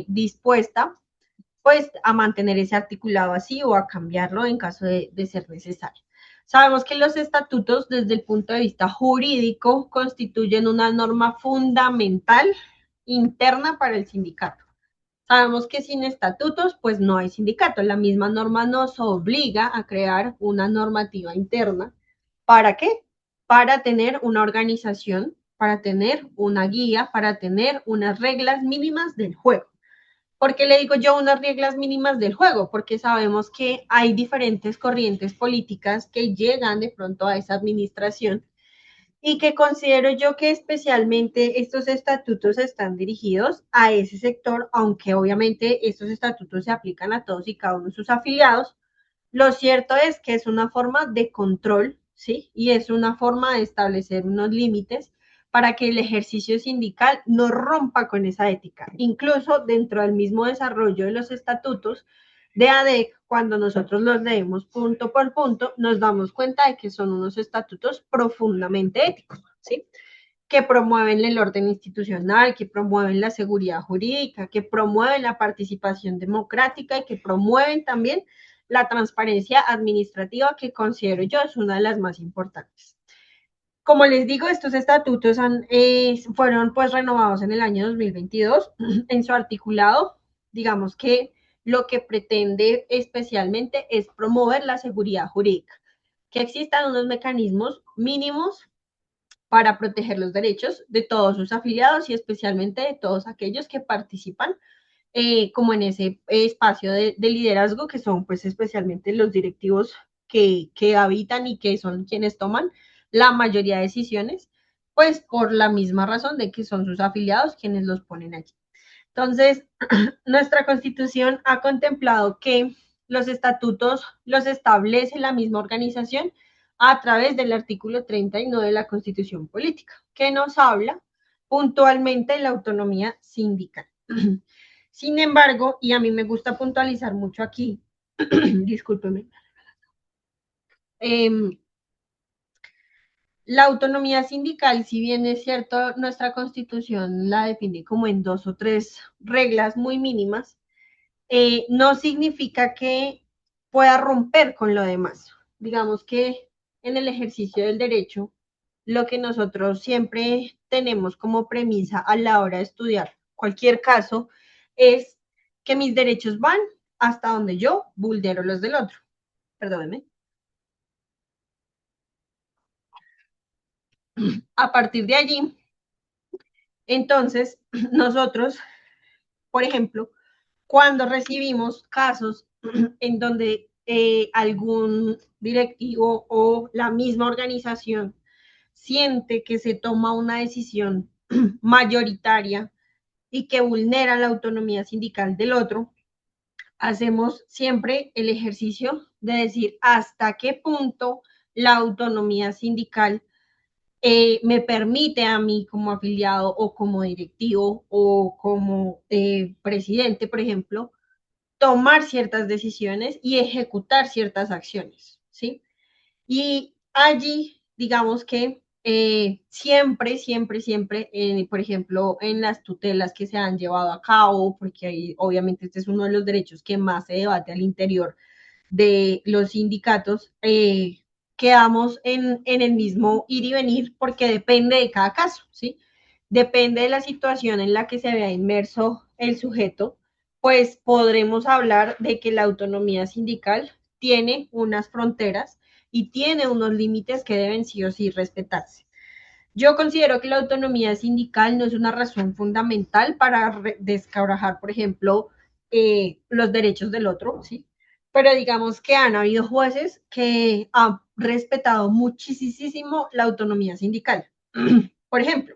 dispuesta pues a mantener ese articulado así o a cambiarlo en caso de ser necesario. Sabemos que los estatutos desde el punto de vista jurídico constituyen una norma fundamental interna para el sindicato. Sabemos que sin estatutos pues no hay sindicato. La misma norma nos obliga a crear una normativa interna. ¿Para qué? Para tener una organización, para tener una guía, para tener unas reglas mínimas del juego. ¿Por qué le digo yo unas reglas mínimas del juego? Porque sabemos que hay diferentes corrientes políticas que llegan de pronto a esa administración y que considero yo que especialmente estos estatutos están dirigidos a ese sector, aunque obviamente estos estatutos se aplican a todos y cada uno de sus afiliados. Lo cierto es que es una forma de control, ¿sí? Y es una forma de establecer unos límites para que el ejercicio sindical no rompa con esa ética. Incluso dentro del mismo desarrollo de los estatutos de ADEC, cuando nosotros los leemos punto por punto, nos damos cuenta de que son unos estatutos profundamente éticos, ¿sí? Que promueven el orden institucional, que promueven la seguridad jurídica, que promueven la participación democrática y que promueven también la transparencia administrativa, que considero yo es una de las más importantes. Como les digo, estos estatutos fueron pues renovados en el año 2022 en su articulado. digamos que lo que pretende especialmente es promover la seguridad jurídica, que existan unos mecanismos mínimos para proteger los derechos de todos sus afiliados y especialmente de todos aquellos que participan como en ese espacio de liderazgo que son pues especialmente los directivos que habitan y que son quienes toman la mayoría de decisiones, pues por la misma razón de que son sus afiliados quienes los ponen allí. Entonces, nuestra constitución ha contemplado que los estatutos los establece la misma organización a través del artículo 39 de la Constitución Política, que nos habla puntualmente de la autonomía sindical. Sin embargo, y a mí me gusta puntualizar mucho aquí, discúlpeme, la autonomía sindical, si bien es cierto, nuestra constitución la define como en 2 o 3 reglas muy mínimas, no significa que pueda romper con lo demás. Digamos que en el ejercicio del derecho, lo que nosotros siempre tenemos como premisa a la hora de estudiar cualquier caso es que mis derechos van hasta donde yo vulnero los del otro. Perdóneme. A partir de allí, entonces, nosotros, por ejemplo, cuando recibimos casos en donde algún directivo o la misma organización siente que se toma una decisión mayoritaria y que vulnera la autonomía sindical del otro, hacemos siempre el ejercicio de decir hasta qué punto la autonomía sindical me permite a mí como afiliado o como directivo o como presidente, por ejemplo, tomar ciertas decisiones y ejecutar ciertas acciones, ¿sí? Y allí, digamos que siempre, por ejemplo, en las tutelas que se han llevado a cabo, porque ahí, obviamente este es uno de los derechos que más se debate al interior de los sindicatos, quedamos en el mismo ir y venir porque depende de cada caso, ¿sí? Depende de la situación en la que se vea inmerso el sujeto, pues podremos hablar de que la autonomía sindical tiene unas fronteras y tiene unos límites que deben sí o sí respetarse. Yo considero que la autonomía sindical no es una razón fundamental para descabrajar, por ejemplo, los derechos del otro, ¿sí? Pero digamos que han habido jueces que han respetado muchísimo la autonomía sindical. Por ejemplo,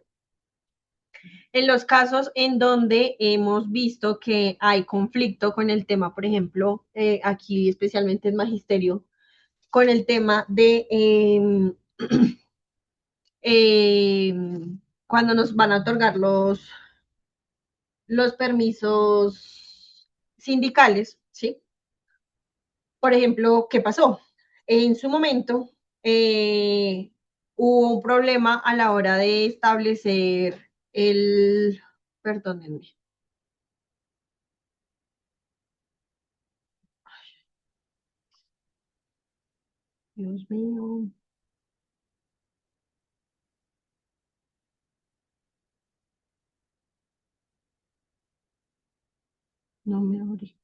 en los casos en donde hemos visto que hay conflicto con el tema, por ejemplo, aquí especialmente en magisterio, con el tema de eh, cuando nos van a otorgar los permisos sindicales, ¿sí? Por ejemplo, ¿qué pasó? En su momento hubo un problema a la hora de establecer perdónenme, Dios mío, no me abrí.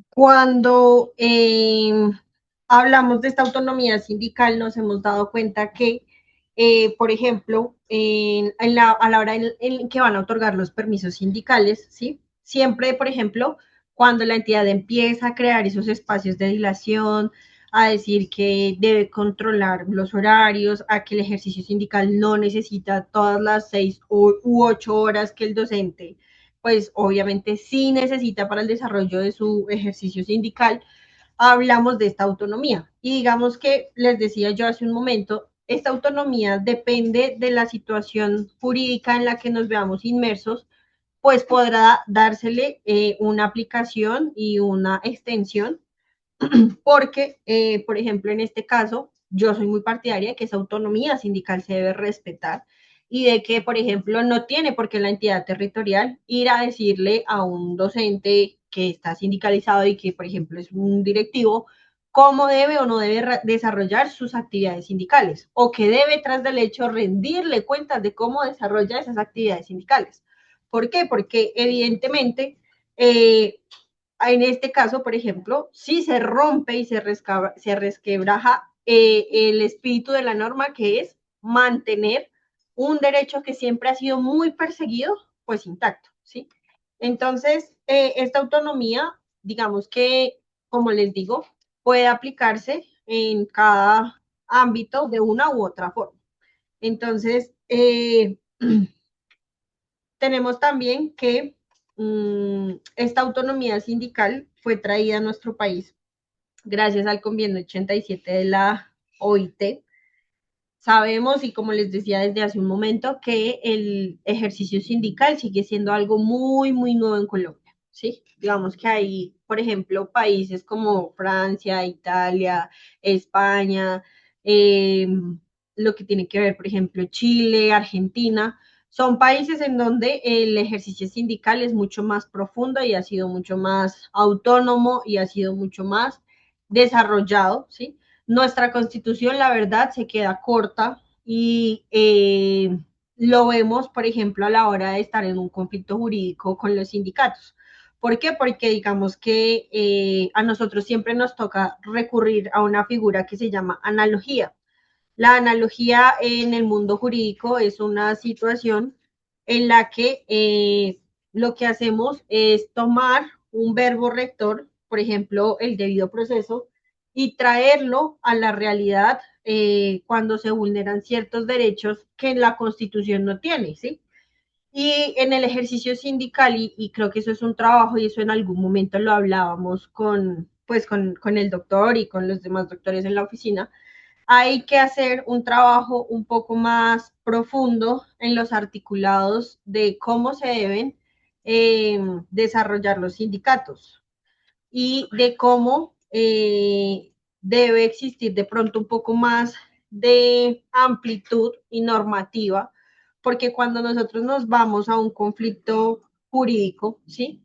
Cuando hablamos de esta autonomía sindical, nos hemos dado cuenta que, por ejemplo, a la hora en que van a otorgar los permisos sindicales, ¿sí? Siempre, por ejemplo, cuando la entidad empieza a crear esos espacios de dilación, a decir que debe controlar los horarios, a que el ejercicio sindical no necesita todas las 6 u 8 horas que el docente pues obviamente sí necesita para el desarrollo de su ejercicio sindical, hablamos de esta autonomía. Y digamos que les decía yo hace un momento, esta autonomía depende de la situación jurídica en la que nos veamos inmersos, pues podrá dársele una aplicación y una extensión, porque, por ejemplo, en este caso, yo soy muy partidaria de que esa autonomía sindical se debe respetar y de que, por ejemplo, no tiene por qué la entidad territorial ir a decirle a un docente que está sindicalizado y que, por ejemplo, es un directivo, cómo debe o no debe desarrollar sus actividades sindicales o que debe, tras del hecho, rendirle cuentas de cómo desarrolla esas actividades sindicales. ¿Por qué? Porque evidentemente, en este caso, por ejemplo, si se rompe y se resquebraja el espíritu de la norma, que es mantener un derecho que siempre ha sido muy perseguido, pues intacto, ¿sí? Entonces, esta autonomía, digamos que, como les digo, puede aplicarse en cada ámbito de una u otra forma. Entonces, tenemos también que esta autonomía sindical fue traída a nuestro país gracias al convenio 87 de la OIT. Sabemos, y como les decía desde hace un momento, que el ejercicio sindical sigue siendo algo muy, muy nuevo en Colombia, ¿sí? Digamos que hay, por ejemplo, países como Francia, Italia, España, eh, lo que tiene que ver, por ejemplo, Chile, Argentina, son países en donde el ejercicio sindical es mucho más profundo y ha sido mucho más autónomo y ha sido mucho más desarrollado, ¿sí? Nuestra constitución, la verdad, se queda corta y lo vemos, por ejemplo, a la hora de estar en un conflicto jurídico con los sindicatos. ¿Por qué? Porque digamos que a nosotros siempre nos toca recurrir a una figura que se llama analogía. La analogía en el mundo jurídico es una situación en la que lo que hacemos es tomar un verbo rector, por ejemplo, el debido proceso, y traerlo a la realidad cuando se vulneran ciertos derechos que la Constitución no tiene, ¿sí? Y en el ejercicio sindical, y creo que eso es un trabajo, y eso en algún momento lo hablábamos con el doctor y con los demás doctores en la oficina, hay que hacer un trabajo un poco más profundo en los articulados de cómo se deben desarrollar los sindicatos y de cómo debe existir de pronto un poco más de amplitud y normativa, porque cuando nosotros nos vamos a un conflicto jurídico, ¿sí?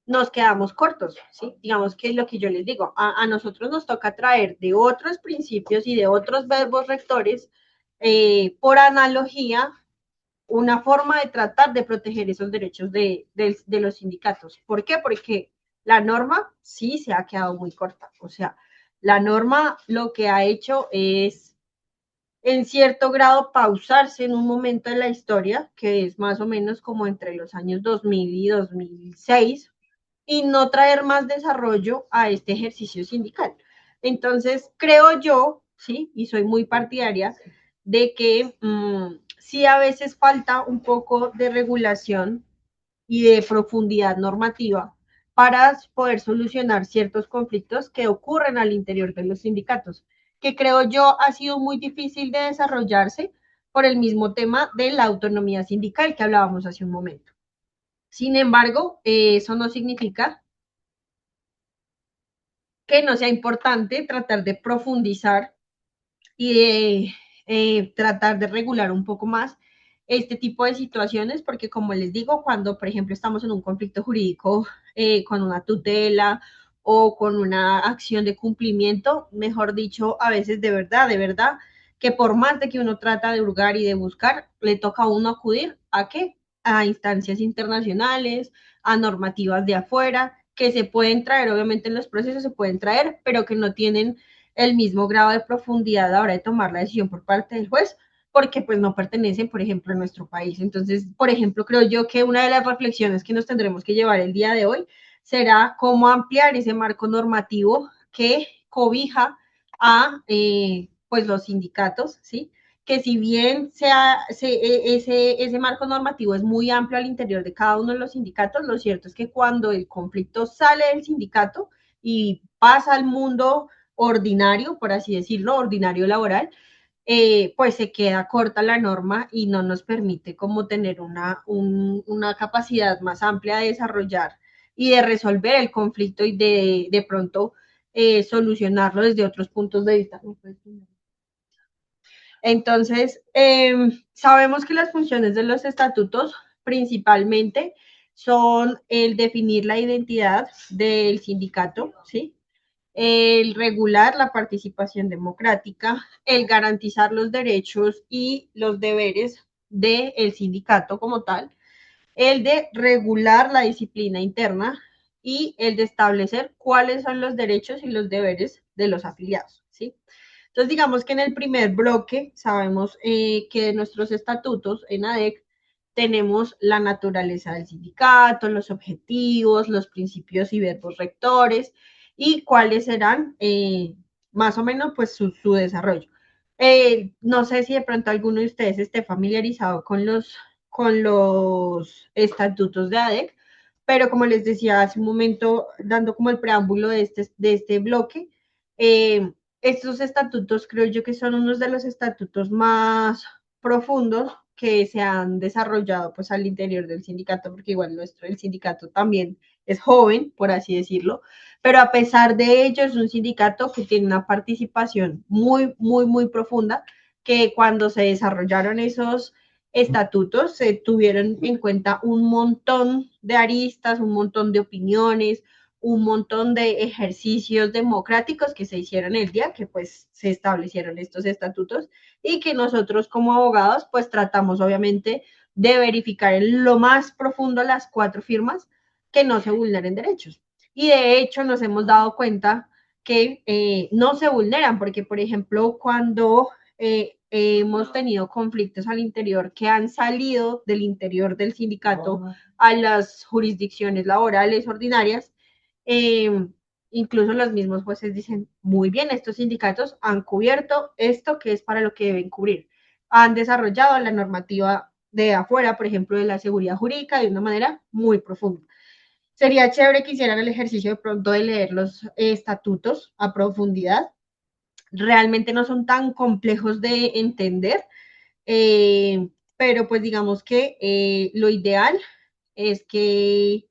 Nos quedamos cortos, ¿sí? Digamos que es lo que yo les digo, a nosotros nos toca traer de otros principios y de otros verbos rectores, por analogía, una forma de tratar de proteger esos derechos de los sindicatos. ¿Por qué? Porque la norma sí se ha quedado muy corta. O sea, la norma lo que ha hecho es, en cierto grado, pausarse en un momento de la historia, que es más o menos como entre los años 2000 y 2006, y no traer más desarrollo a este ejercicio sindical. Entonces, creo yo, sí, y soy muy partidaria de que sí a veces falta un poco de regulación y de profundidad normativa para poder solucionar ciertos conflictos que ocurren al interior de los sindicatos, que creo yo ha sido muy difícil de desarrollarse por el mismo tema de la autonomía sindical que hablábamos hace un momento. Sin embargo, eso no significa que no sea importante tratar de profundizar y de tratar de regular un poco más este tipo de situaciones, porque como les digo, cuando, por ejemplo, estamos en un conflicto jurídico con una tutela o con una acción de cumplimiento, mejor dicho, a veces de verdad, que por más de que uno trata de hurgar y de buscar, le toca a uno acudir a qué? A instancias internacionales, a normativas de afuera, que se pueden traer, obviamente en los procesos se pueden traer, pero que no tienen el mismo grado de profundidad a la hora de tomar la decisión por parte del juez, porque pues no pertenecen, por ejemplo, a nuestro país. Entonces, por ejemplo, creo yo que una de las reflexiones que nos tendremos que llevar el día de hoy será cómo ampliar ese marco normativo que cobija a pues los sindicatos, ¿sí? Que si bien ese marco normativo es muy amplio al interior de cada uno de los sindicatos, lo cierto es que cuando el conflicto sale del sindicato y pasa al mundo ordinario, por así decirlo, ordinario laboral, pues se queda corta la norma y no nos permite como tener una capacidad más amplia de desarrollar y de resolver el conflicto y de pronto solucionarlo desde otros puntos de vista. Entonces, sabemos que las funciones de los estatutos principalmente son el definir la identidad del sindicato, ¿sí? El regular la participación democrática, el garantizar los derechos y los deberes del sindicato como tal, el de regular la disciplina interna y el de establecer cuáles son los derechos y los deberes de los afiliados, ¿sí? Entonces, digamos que en el primer bloque sabemos que de nuestros estatutos en ADEC tenemos la naturaleza del sindicato, los objetivos, los principios y verbos rectores y cuáles serán más o menos pues su desarrollo. No sé si de pronto alguno de ustedes esté familiarizado con los estatutos de ADEC, pero como les decía hace un momento, dando como el preámbulo de este bloque, estos estatutos creo yo que son unos de los estatutos más profundos que se han desarrollado pues al interior del sindicato, porque igual el sindicato también es joven, por así decirlo, pero a pesar de ello es un sindicato que tiene una participación muy, muy, muy profunda, que cuando se desarrollaron esos estatutos se tuvieron en cuenta un montón de aristas, un montón de opiniones, un montón de ejercicios democráticos que se hicieron el día que pues se establecieron estos estatutos y que nosotros como abogados pues tratamos obviamente de verificar en lo más profundo las 4 firmas que no se vulneren derechos. Y de hecho nos hemos dado cuenta que no se vulneran, porque por ejemplo cuando hemos tenido conflictos al interior que han salido del interior del sindicato a las jurisdicciones laborales ordinarias, eh, incluso los mismos jueces dicen, muy bien, estos sindicatos han cubierto esto que es para lo que deben cubrir. Han desarrollado la normativa de afuera, por ejemplo, de la seguridad jurídica de una manera muy profunda. Sería chévere que hicieran el ejercicio de pronto de leer los estatutos a profundidad. Realmente no son tan complejos de entender, pero pues digamos que lo ideal es que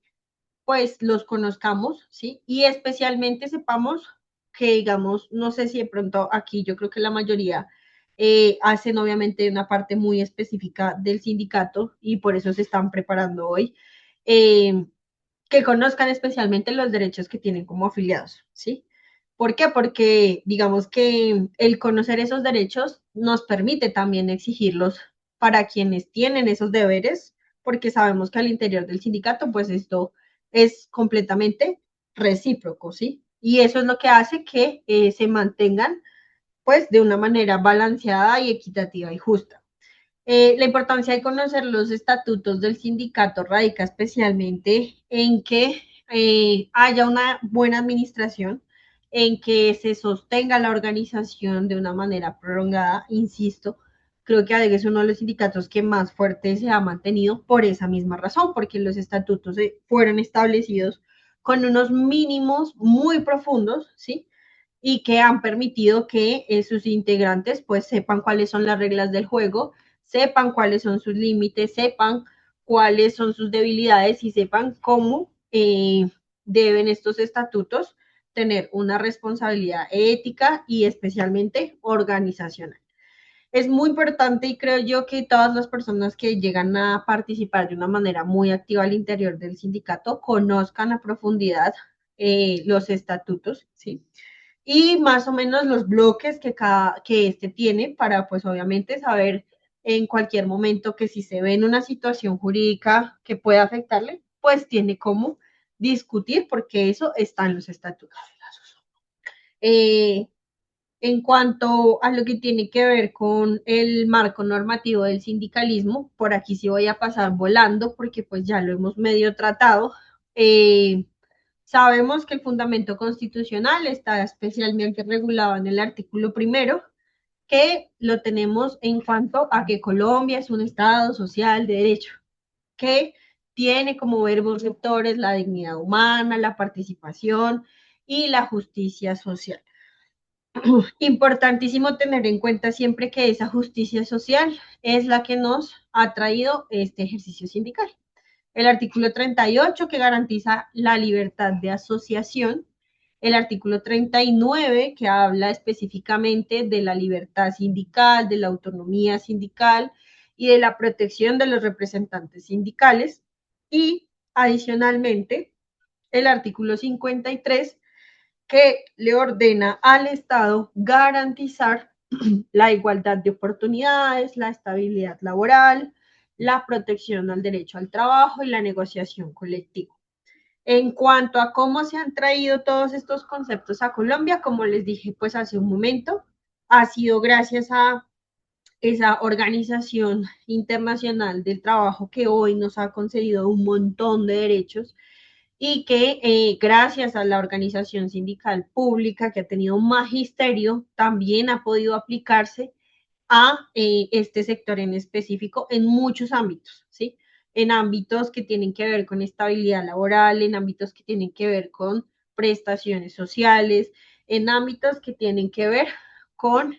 pues los conozcamos, ¿sí? Y especialmente sepamos que, digamos, no sé si de pronto aquí yo creo que la mayoría hacen obviamente una parte muy específica del sindicato y por eso se están preparando hoy, eh, que conozcan especialmente los derechos que tienen como afiliados, ¿sí? ¿Por qué? Porque digamos que el conocer esos derechos nos permite también exigirlos para quienes tienen esos deberes, porque sabemos que al interior del sindicato, pues esto es completamente recíproco, ¿sí? Y eso es lo que hace que se mantengan, pues, de una manera balanceada y equitativa y justa. La importancia de conocer los estatutos del sindicato radica especialmente en que haya una buena administración, en que se sostenga la organización de una manera prolongada, insisto, creo que ADEG es uno de los sindicatos que más fuerte se ha mantenido por esa misma razón, porque los estatutos fueron establecidos con unos mínimos muy profundos, ¿sí? Y que han permitido que sus integrantes pues sepan cuáles son las reglas del juego, sepan cuáles son sus límites, sepan cuáles son sus debilidades y sepan cómo deben estos estatutos tener una responsabilidad ética y especialmente organizacional. Es muy importante y creo yo que todas las personas que llegan a participar de una manera muy activa al interior del sindicato conozcan a profundidad los estatutos, ¿sí? Y más o menos los bloques que este tiene para pues obviamente saber en cualquier momento que si se ve en una situación jurídica que pueda afectarle, pues tiene cómo discutir porque eso está en los estatutos. Eh, en cuanto a lo que tiene que ver con el marco normativo del sindicalismo, por aquí sí voy a pasar volando porque pues ya lo hemos medio tratado. Sabemos que el fundamento constitucional está especialmente regulado en el artículo primero, que lo tenemos en cuanto a que Colombia es un Estado social de derecho, que tiene como verbos rectores la dignidad humana, la participación y la justicia social. Importantísimo tener en cuenta siempre que esa justicia social es la que nos ha traído este ejercicio sindical. El artículo 38 que garantiza la libertad de asociación, el artículo 39, que habla específicamente de la libertad sindical, de la autonomía sindical y de la protección de los representantes sindicales, y adicionalmente el artículo 53, que le ordena al Estado garantizar la igualdad de oportunidades, la estabilidad laboral, la protección al derecho al trabajo y la negociación colectiva. En cuanto a cómo se han traído todos estos conceptos a Colombia, como les dije pues hace un momento, ha sido gracias a esa organización internacional del trabajo que hoy nos ha concedido un montón de derechos y que gracias a la organización sindical pública que ha tenido un magisterio, también ha podido aplicarse a este sector en específico en muchos ámbitos, ¿sí? En ámbitos que tienen que ver con estabilidad laboral, en ámbitos que tienen que ver con prestaciones sociales, en ámbitos que tienen que ver con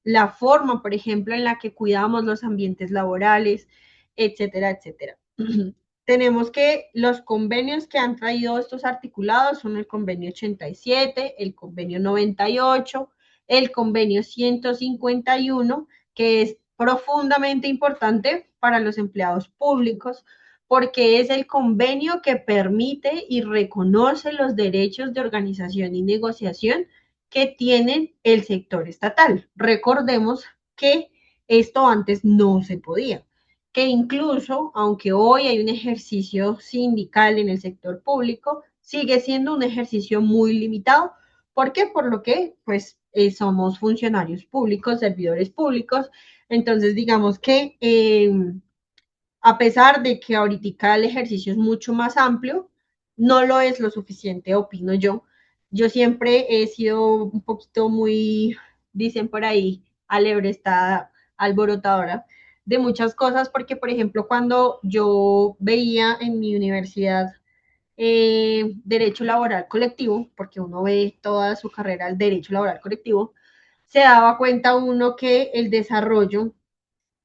la forma, por ejemplo, en la que cuidamos los ambientes laborales, etcétera, etcétera. Tenemos que los convenios que han traído estos articulados son el convenio 87, el convenio 98, el convenio 151, que es profundamente importante para los empleados públicos porque es el convenio que permite y reconoce los derechos de organización y negociación que tienen el sector estatal. Recordemos que esto antes no se podía, que incluso, aunque hoy hay un ejercicio sindical en el sector público, sigue siendo un ejercicio muy limitado. ¿Por qué? Por lo que, pues, somos funcionarios públicos, servidores públicos. Entonces, digamos que a pesar de que ahorita el ejercicio es mucho más amplio, no lo es lo suficiente, opino yo. Yo siempre he sido un poquito muy, dicen por ahí, alebrestada, alborotadora de muchas cosas, porque, por ejemplo, cuando yo veía en mi universidad derecho laboral colectivo, porque uno ve toda su carrera el derecho laboral colectivo, se daba cuenta uno que el desarrollo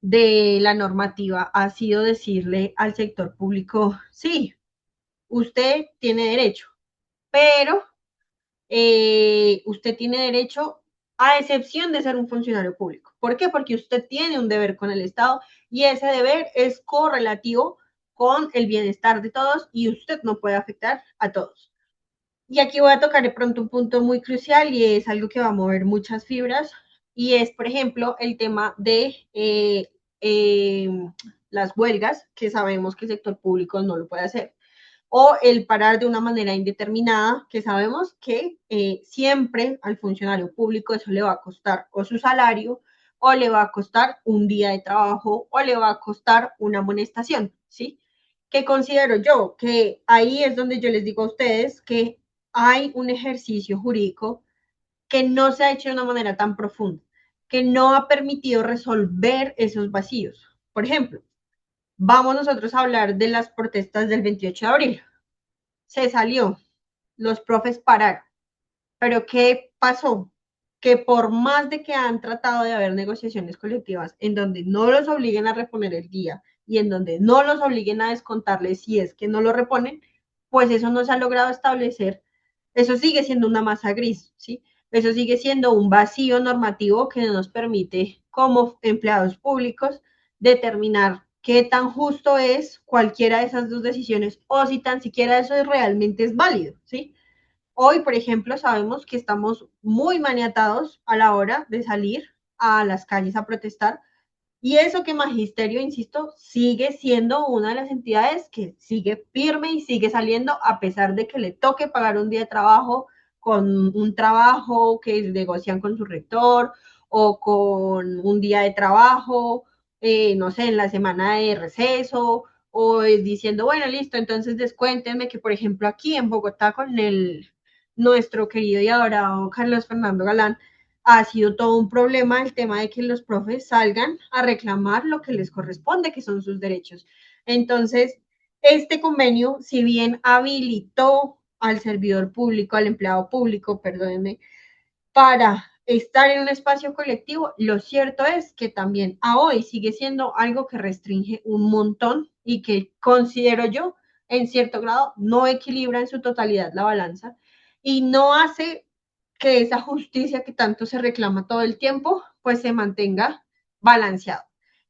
de la normativa ha sido decirle al sector público, sí, usted tiene derecho, pero usted tiene derecho a excepción de ser un funcionario público. ¿Por qué? Porque usted tiene un deber con el Estado y ese deber es correlativo con el bienestar de todos y usted no puede afectar a todos. Y aquí voy a tocar de pronto un punto muy crucial y es algo que va a mover muchas fibras y es, por ejemplo, el tema de eh, las huelgas, que sabemos que el sector público no lo puede hacer, o el parar de una manera indeterminada, que sabemos que siempre al funcionario público eso le va a costar o su salario, o le va a costar un día de trabajo, o le va a costar una amonestación, ¿sí? Que considero yo que ahí es donde yo les digo a ustedes que hay un ejercicio jurídico que no se ha hecho de una manera tan profunda, que no ha permitido resolver esos vacíos. Por ejemplo, vamos nosotros a hablar de las protestas del 28 de abril. Se salió, los profes pararon, pero ¿qué pasó? Que por más de que han tratado de haber negociaciones colectivas en donde no los obliguen a reponer el día y en donde no los obliguen a descontarles si es que no lo reponen, pues eso no se ha logrado establecer. Eso sigue siendo una masa gris, ¿sí? Eso sigue siendo un vacío normativo que no nos permite, como empleados públicos, determinar qué tan justo es cualquiera de esas dos decisiones o si tan siquiera eso realmente es válido, ¿sí? Hoy, por ejemplo, sabemos que estamos muy maniatados a la hora de salir a las calles a protestar y eso que Magisterio, insisto, sigue siendo una de las entidades que sigue firme y sigue saliendo a pesar de que le toque pagar un día de trabajo con un trabajo que negocian con su rector o con un día de trabajo, no sé, en la semana de receso o diciendo, bueno, listo, entonces descuéntenme que, por ejemplo, aquí en Bogotá con nuestro querido y adorado Carlos Fernando Galán, ha sido todo un problema el tema de que los profes salgan a reclamar lo que les corresponde, que son sus derechos. Entonces, este convenio, si bien habilitó al servidor público, al empleado público, perdónenme, para estar en un espacio colectivo, lo cierto es que también a hoy sigue siendo algo que restringe un montón y que considero yo, en cierto grado, no equilibra en su totalidad la balanza y no hace que esa justicia que tanto se reclama todo el tiempo, pues se mantenga balanceado.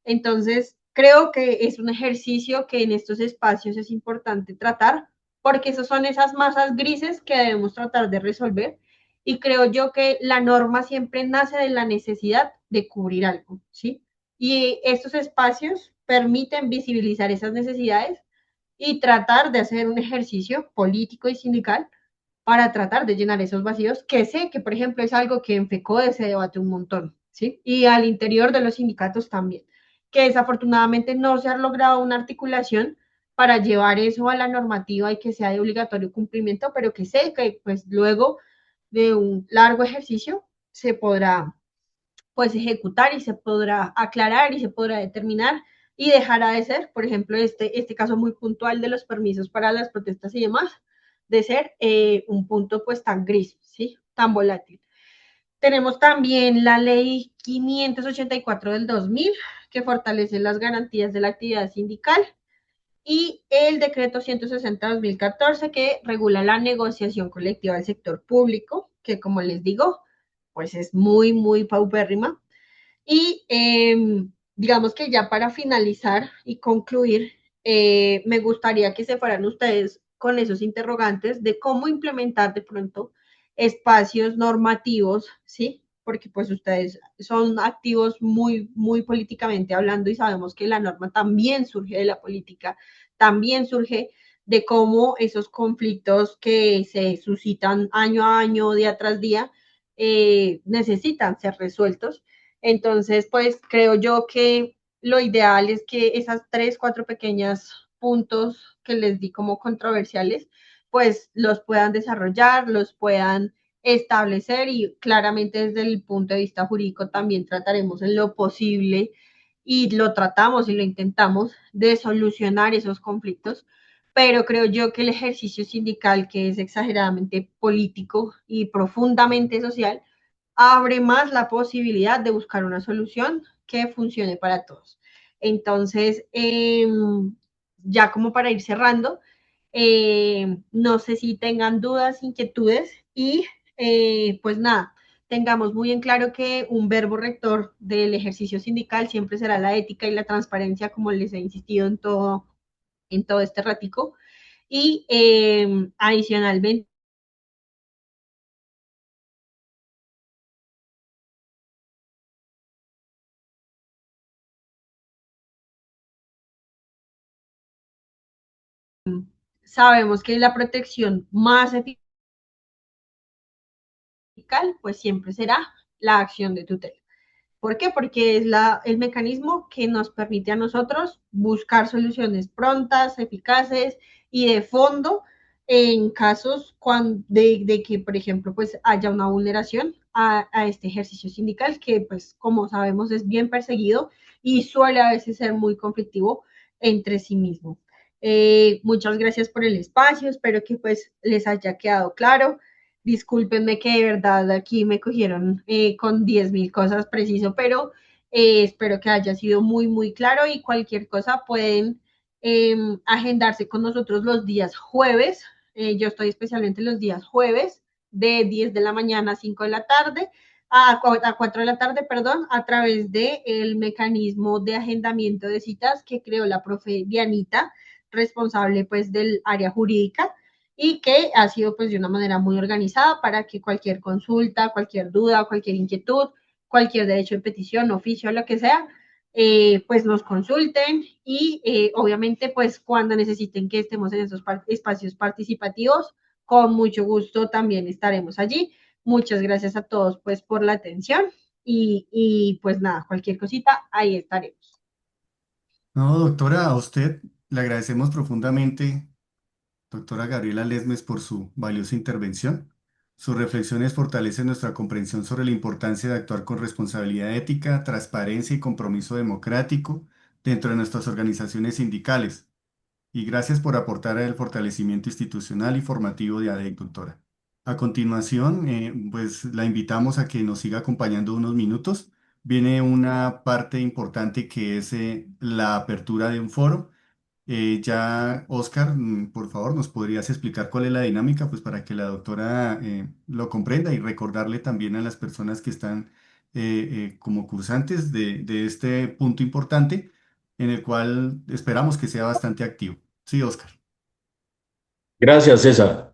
Entonces, creo que es un ejercicio que en estos espacios es importante tratar, porque esos son esas masas grises que debemos tratar de resolver. Y creo yo que la norma siempre nace de la necesidad de cubrir algo, ¿sí? Y estos espacios permiten visibilizar esas necesidades y tratar de hacer un ejercicio político y sindical para tratar de llenar esos vacíos, que sé que, por ejemplo, es algo que en FECODE se debate un montón, ¿sí? Y al interior de los sindicatos también, que desafortunadamente no se ha logrado una articulación para llevar eso a la normativa y que sea de obligatorio cumplimiento, pero que sé que pues luego de un largo ejercicio se podrá pues ejecutar y se podrá aclarar y se podrá determinar y dejará de ser, por ejemplo, este caso muy puntual de los permisos para las protestas y demás, de ser un punto pues tan gris, ¿sí? Tan volátil. Tenemos también la ley 584 del 2000, que fortalece las garantías de la actividad sindical, y el decreto 160-2014, que regula la negociación colectiva del sector público, que como les digo, pues es muy, muy paupérrima. Y digamos que ya para finalizar y concluir, me gustaría que se fueran ustedes con esos interrogantes de cómo implementar de pronto espacios normativos, ¿sí? Porque pues ustedes son activos muy, muy políticamente hablando y sabemos que la norma también surge de la política, también surge de cómo esos conflictos que se suscitan año a año, día tras día, necesitan ser resueltos. Entonces, pues creo yo que lo ideal es que esas tres, cuatro pequeñas puntos que les di como controversiales, pues los puedan desarrollar, los puedan establecer y claramente desde el punto de vista jurídico también trataremos en lo posible y lo tratamos y lo intentamos de solucionar esos conflictos, pero creo yo que el ejercicio sindical, que es exageradamente político y profundamente social, abre más la posibilidad de buscar una solución que funcione para todos. Entonces, ya como para ir cerrando, no sé si tengan dudas, inquietudes y pues nada, tengamos muy en claro que un verbo rector del ejercicio sindical siempre será la ética y la transparencia, como les he insistido en todo este ratico. Y adicionalmente, sabemos que la protección más eficaz pues siempre será la acción de tutela. ¿Por qué? Porque es el mecanismo que nos permite a nosotros buscar soluciones prontas, eficaces y de fondo en casos de que, por ejemplo, pues haya una vulneración a este ejercicio sindical que, pues, como sabemos, es bien perseguido y suele a veces ser muy conflictivo entre sí mismo. Muchas gracias por el espacio, espero que pues les haya quedado claro. Discúlpenme que de verdad aquí me cogieron con 10.000 cosas preciso, pero espero que haya sido muy, muy claro y cualquier cosa pueden agendarse con nosotros los días jueves. Yo estoy especialmente los días jueves de 10 de la mañana a 5 de la tarde, a 4 de la tarde, perdón, a través del el mecanismo de agendamiento de citas que creó la profe Dianita, responsable pues del área jurídica y que ha sido pues de una manera muy organizada para que cualquier consulta, cualquier duda, cualquier inquietud, cualquier derecho de petición, oficio, lo que sea, pues nos consulten y obviamente pues cuando necesiten que estemos en esos espacios participativos, con mucho gusto también estaremos allí. Muchas gracias a todos pues por la atención y pues nada, cualquier cosita, ahí estaremos. No, doctora, a usted le agradecemos profundamente, doctora Gabriela Lesmes, por su valiosa intervención. Sus reflexiones fortalecen nuestra comprensión sobre la importancia de actuar con responsabilidad ética, transparencia y compromiso democrático dentro de nuestras organizaciones sindicales. Y gracias por aportar al fortalecimiento institucional y formativo de ADEC, doctora. A continuación, pues la invitamos a que nos siga acompañando unos minutos. Viene una parte importante que es la apertura de un foro Ya, Oscar, por favor, ¿nos podrías explicar cuál es la dinámica? Pues para que la doctora lo comprenda y recordarle también a las personas que están como cursantes de este punto importante en el cual esperamos que sea bastante activo. Sí, Oscar. Gracias, César.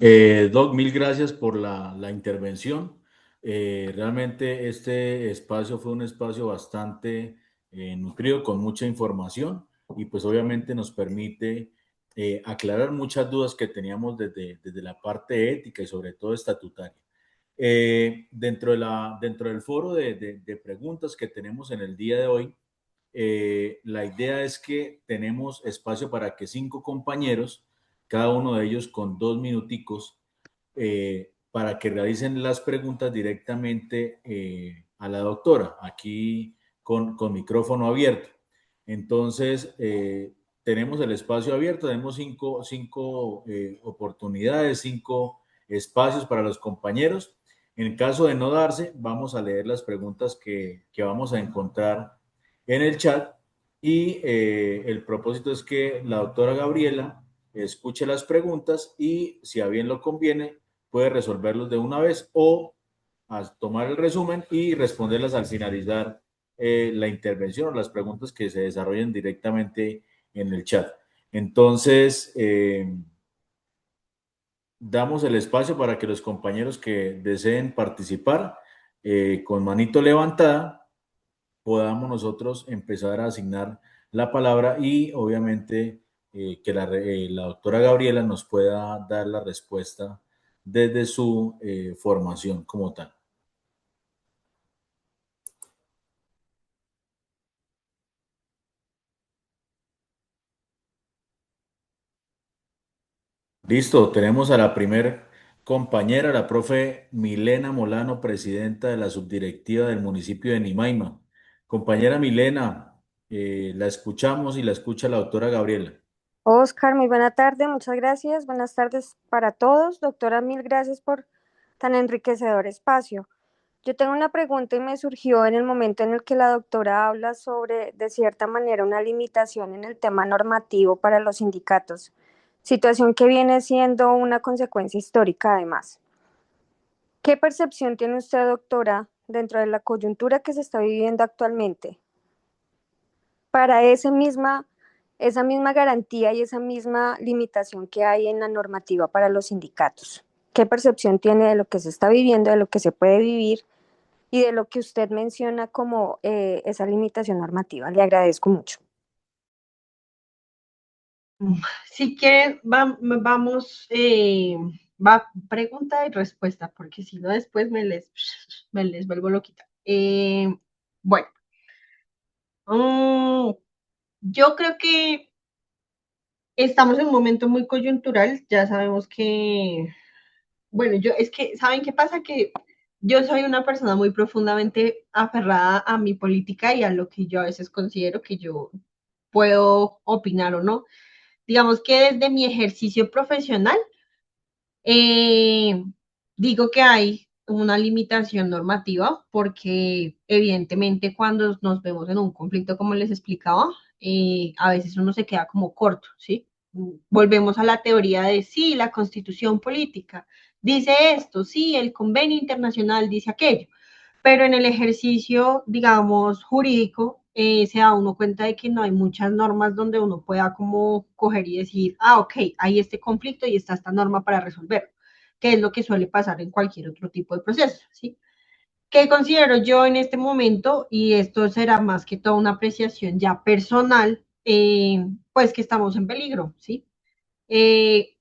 Doc, mil gracias por la intervención. Realmente este espacio fue un espacio bastante nutrido, con mucha información y pues obviamente nos permite aclarar muchas dudas que teníamos desde la parte ética y sobre todo estatutaria. Dentro del foro de preguntas que tenemos en el día de hoy, la idea es que tenemos espacio para que 5 compañeros, cada uno de ellos con 2 minuticos, para que realicen las preguntas directamente a la doctora, aquí con micrófono abierto. Entonces, tenemos el espacio abierto, tenemos cinco oportunidades, 5 espacios para los compañeros. En caso de no darse, vamos a leer las preguntas que vamos a encontrar en el chat y el propósito es que la doctora Gabriela escuche las preguntas y si a bien lo conviene puede resolverlos de una vez o a tomar el resumen y responderlas al finalizar la intervención o las preguntas que se desarrollen directamente en el chat. Entonces, damos el espacio para que los compañeros que deseen participar con manito levantada podamos nosotros empezar a asignar la palabra y obviamente que la doctora Gabriela nos pueda dar la respuesta desde su formación como tal. Listo, tenemos a la primer compañera, la profe Milena Molano, presidenta de la subdirectiva del municipio de Nimaima. Compañera Milena, la escuchamos y la escucha la doctora Gabriela. Oscar, muy buena tarde, muchas gracias. Buenas tardes para todos. Doctora, mil gracias por tan enriquecedor espacio. Yo tengo una pregunta y me surgió en el momento en el que la doctora habla sobre, de cierta manera, una limitación en el tema normativo para los sindicatos, situación que viene siendo una consecuencia histórica además. ¿Qué percepción tiene usted, doctora, dentro de la coyuntura que se está viviendo actualmente para esa misma garantía y esa misma limitación que hay en la normativa para los sindicatos? ¿Qué percepción tiene de lo que se está viviendo, de lo que se puede vivir y de lo que usted menciona como esa limitación normativa? Le agradezco mucho. Si quieren, vamos, va pregunta y respuesta, porque si no después me les vuelvo loquita. Bueno, yo creo que estamos en un momento muy coyuntural, ya sabemos que, bueno, es que, ¿saben qué pasa? Que yo soy una persona muy profundamente aferrada a mi política y a lo que yo a veces considero que yo puedo opinar o no. Digamos que desde mi ejercicio profesional, digo que hay una limitación normativa porque evidentemente cuando nos vemos en un conflicto, como les explicaba, a veces uno se queda como corto, ¿sí? Volvemos a la teoría de sí, la constitución política dice esto, sí, el convenio internacional dice aquello, pero en el ejercicio, digamos, jurídico, se da uno cuenta de que no hay muchas normas donde uno pueda como coger y decir, ah, ok, hay este conflicto y está esta norma para resolverlo, que es lo que suele pasar en cualquier otro tipo de proceso, ¿sí? ¿Qué considero yo en este momento? Y esto será más que toda una apreciación ya personal, pues que estamos en peligro, ¿sí? Eh,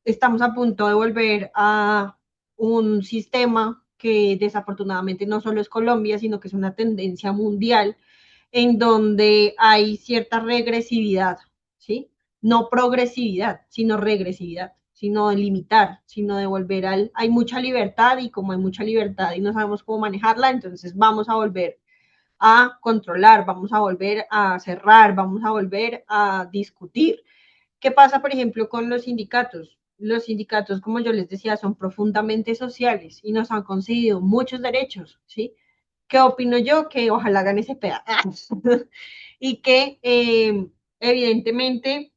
estamos a punto de volver a un sistema que desafortunadamente no solo es Colombia, sino que es una tendencia mundial en donde hay cierta regresividad, ¿sí? No progresividad, sino regresividad, sino de limitar, sino de volver al... Hay mucha libertad y como hay mucha libertad y no sabemos cómo manejarla, entonces vamos a volver a controlar, vamos a volver a cerrar, vamos a volver a discutir. ¿Qué pasa, por ejemplo, con los sindicatos? Los sindicatos, como yo les decía, son profundamente sociales y nos han concedido muchos derechos, ¿sí? ¿Qué opino yo? Que ojalá hagan ese pedazo. Y que evidentemente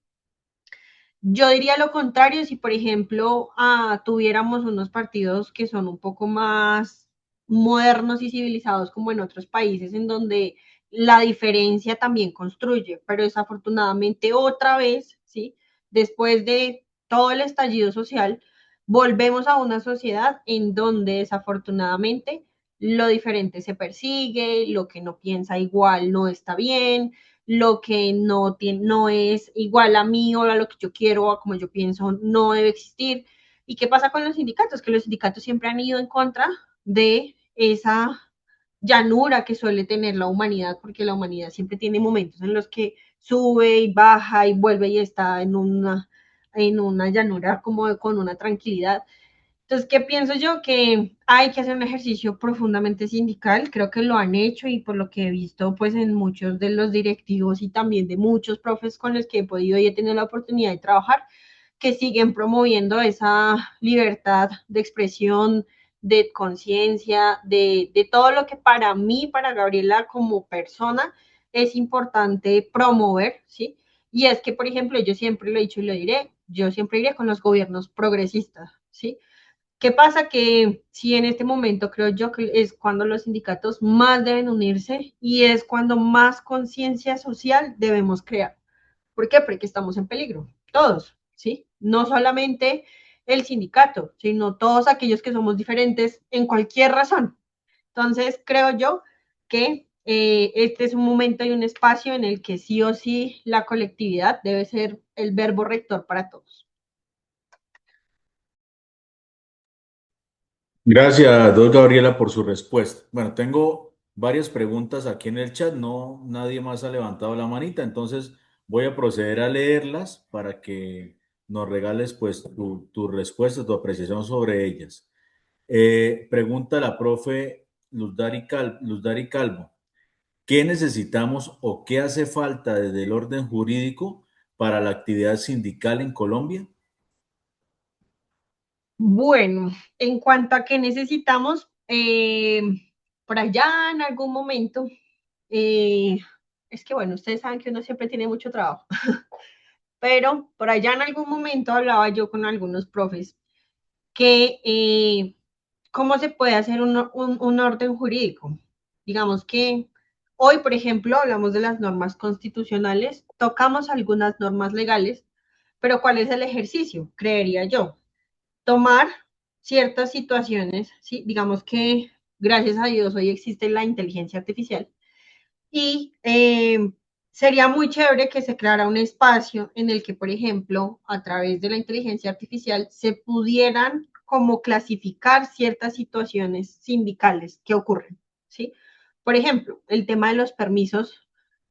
Yo diría lo contrario, si por ejemplo tuviéramos unos partidos que son un poco más modernos y civilizados como en otros países en donde la diferencia también construye, pero desafortunadamente otra vez, ¿sí? Después de todo el estallido social, volvemos a una sociedad en donde desafortunadamente lo diferente se persigue, lo que no piensa igual no está bien, lo que no es igual a mí o a lo que yo quiero o a como yo pienso no debe existir. ¿Y qué pasa con los sindicatos? Que los sindicatos siempre han ido en contra de esa llanura que suele tener la humanidad, porque la humanidad siempre tiene momentos en los que sube y baja y vuelve y está en una llanura como con una tranquilidad. Entonces, ¿qué pienso yo? Que hay que hacer un ejercicio profundamente sindical, creo que lo han hecho y por lo que he visto pues en muchos de los directivos y también de muchos profes con los que he podido y he tenido la oportunidad de trabajar, que siguen promoviendo esa libertad de expresión, de conciencia, de todo lo que para mí, para Gabriela como persona, es importante promover, ¿sí? Y es que, por ejemplo, yo siempre lo he dicho y lo diré, yo siempre iré con los gobiernos progresistas, ¿sí? ¿Qué pasa? Que sí, en este momento creo yo que es cuando los sindicatos más deben unirse y es cuando más conciencia social debemos crear. ¿Por qué? Porque estamos en peligro, todos, ¿sí? No solamente el sindicato, sino todos aquellos que somos diferentes en cualquier razón. Entonces, creo yo que este es un momento y un espacio en el que sí o sí la colectividad debe ser el verbo rector para todos. Gracias, don Gabriela, por su respuesta. Bueno, tengo varias preguntas aquí en el chat, no, nadie más ha levantado la manita, entonces voy a proceder a leerlas para que nos regales pues tu respuesta, tu apreciación sobre ellas. Pregunta la profe Luzdari Calvo. ¿Qué necesitamos o qué hace falta desde el orden jurídico para la actividad sindical en Colombia? Bueno, en cuanto a que necesitamos, por allá en algún momento, eh, es que bueno, ustedes saben que uno siempre tiene mucho trabajo, pero por allá en algún momento hablaba yo con algunos profes que cómo se puede hacer un orden jurídico. Digamos que hoy, por ejemplo, hablamos de las normas constitucionales, tocamos algunas normas legales, pero ¿cuál es el ejercicio? Creería yo tomar ciertas situaciones, ¿sí? Digamos que gracias a Dios hoy existe la inteligencia artificial y sería muy chévere que se creara un espacio en el que, por ejemplo, a través de la inteligencia artificial se pudieran como clasificar ciertas situaciones sindicales que ocurren, ¿sí? Por ejemplo, el tema de los permisos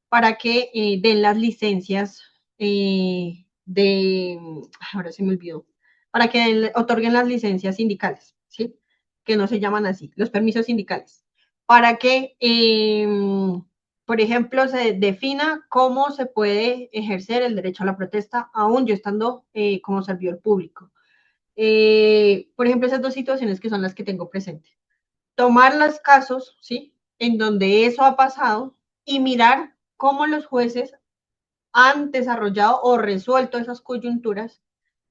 para que den las licencias ahora se me olvidó, para que otorguen las licencias sindicales, ¿sí? Que no se llaman así, los permisos sindicales, para que, por ejemplo, se defina cómo se puede ejercer el derecho a la protesta, aún yo estando como servidor público. Por ejemplo, esas dos situaciones que son las que tengo presente. Tomar los casos, ¿sí? En donde eso ha pasado y mirar cómo los jueces han desarrollado o resuelto esas coyunturas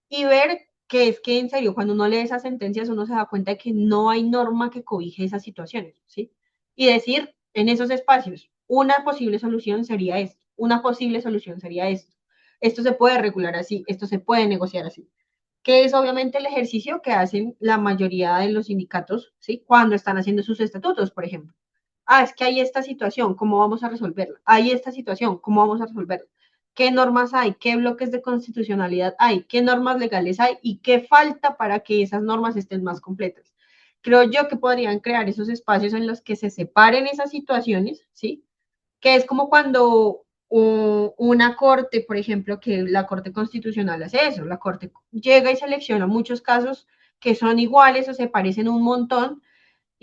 y ver que es que en serio, cuando uno lee esas sentencias, uno se da cuenta de que no hay norma que cobije esas situaciones, ¿sí? Y decir en esos espacios, una posible solución sería esto, una posible solución sería esto se puede regular así, esto se puede negociar así, que es obviamente el ejercicio que hacen la mayoría de los sindicatos, ¿sí? Cuando están haciendo sus estatutos, por ejemplo. Es que hay esta situación, ¿cómo vamos a resolverla? Hay esta situación, ¿cómo vamos a resolverla? ¿Qué normas hay? ¿Qué bloques de constitucionalidad hay? ¿Qué normas legales hay? ¿Y qué falta para que esas normas estén más completas? Creo yo que podrían crear esos espacios en los que se separen esas situaciones, ¿sí? Que es como cuando una corte, por ejemplo, que la Corte Constitucional hace eso, la Corte llega y selecciona muchos casos que son iguales o se parecen un montón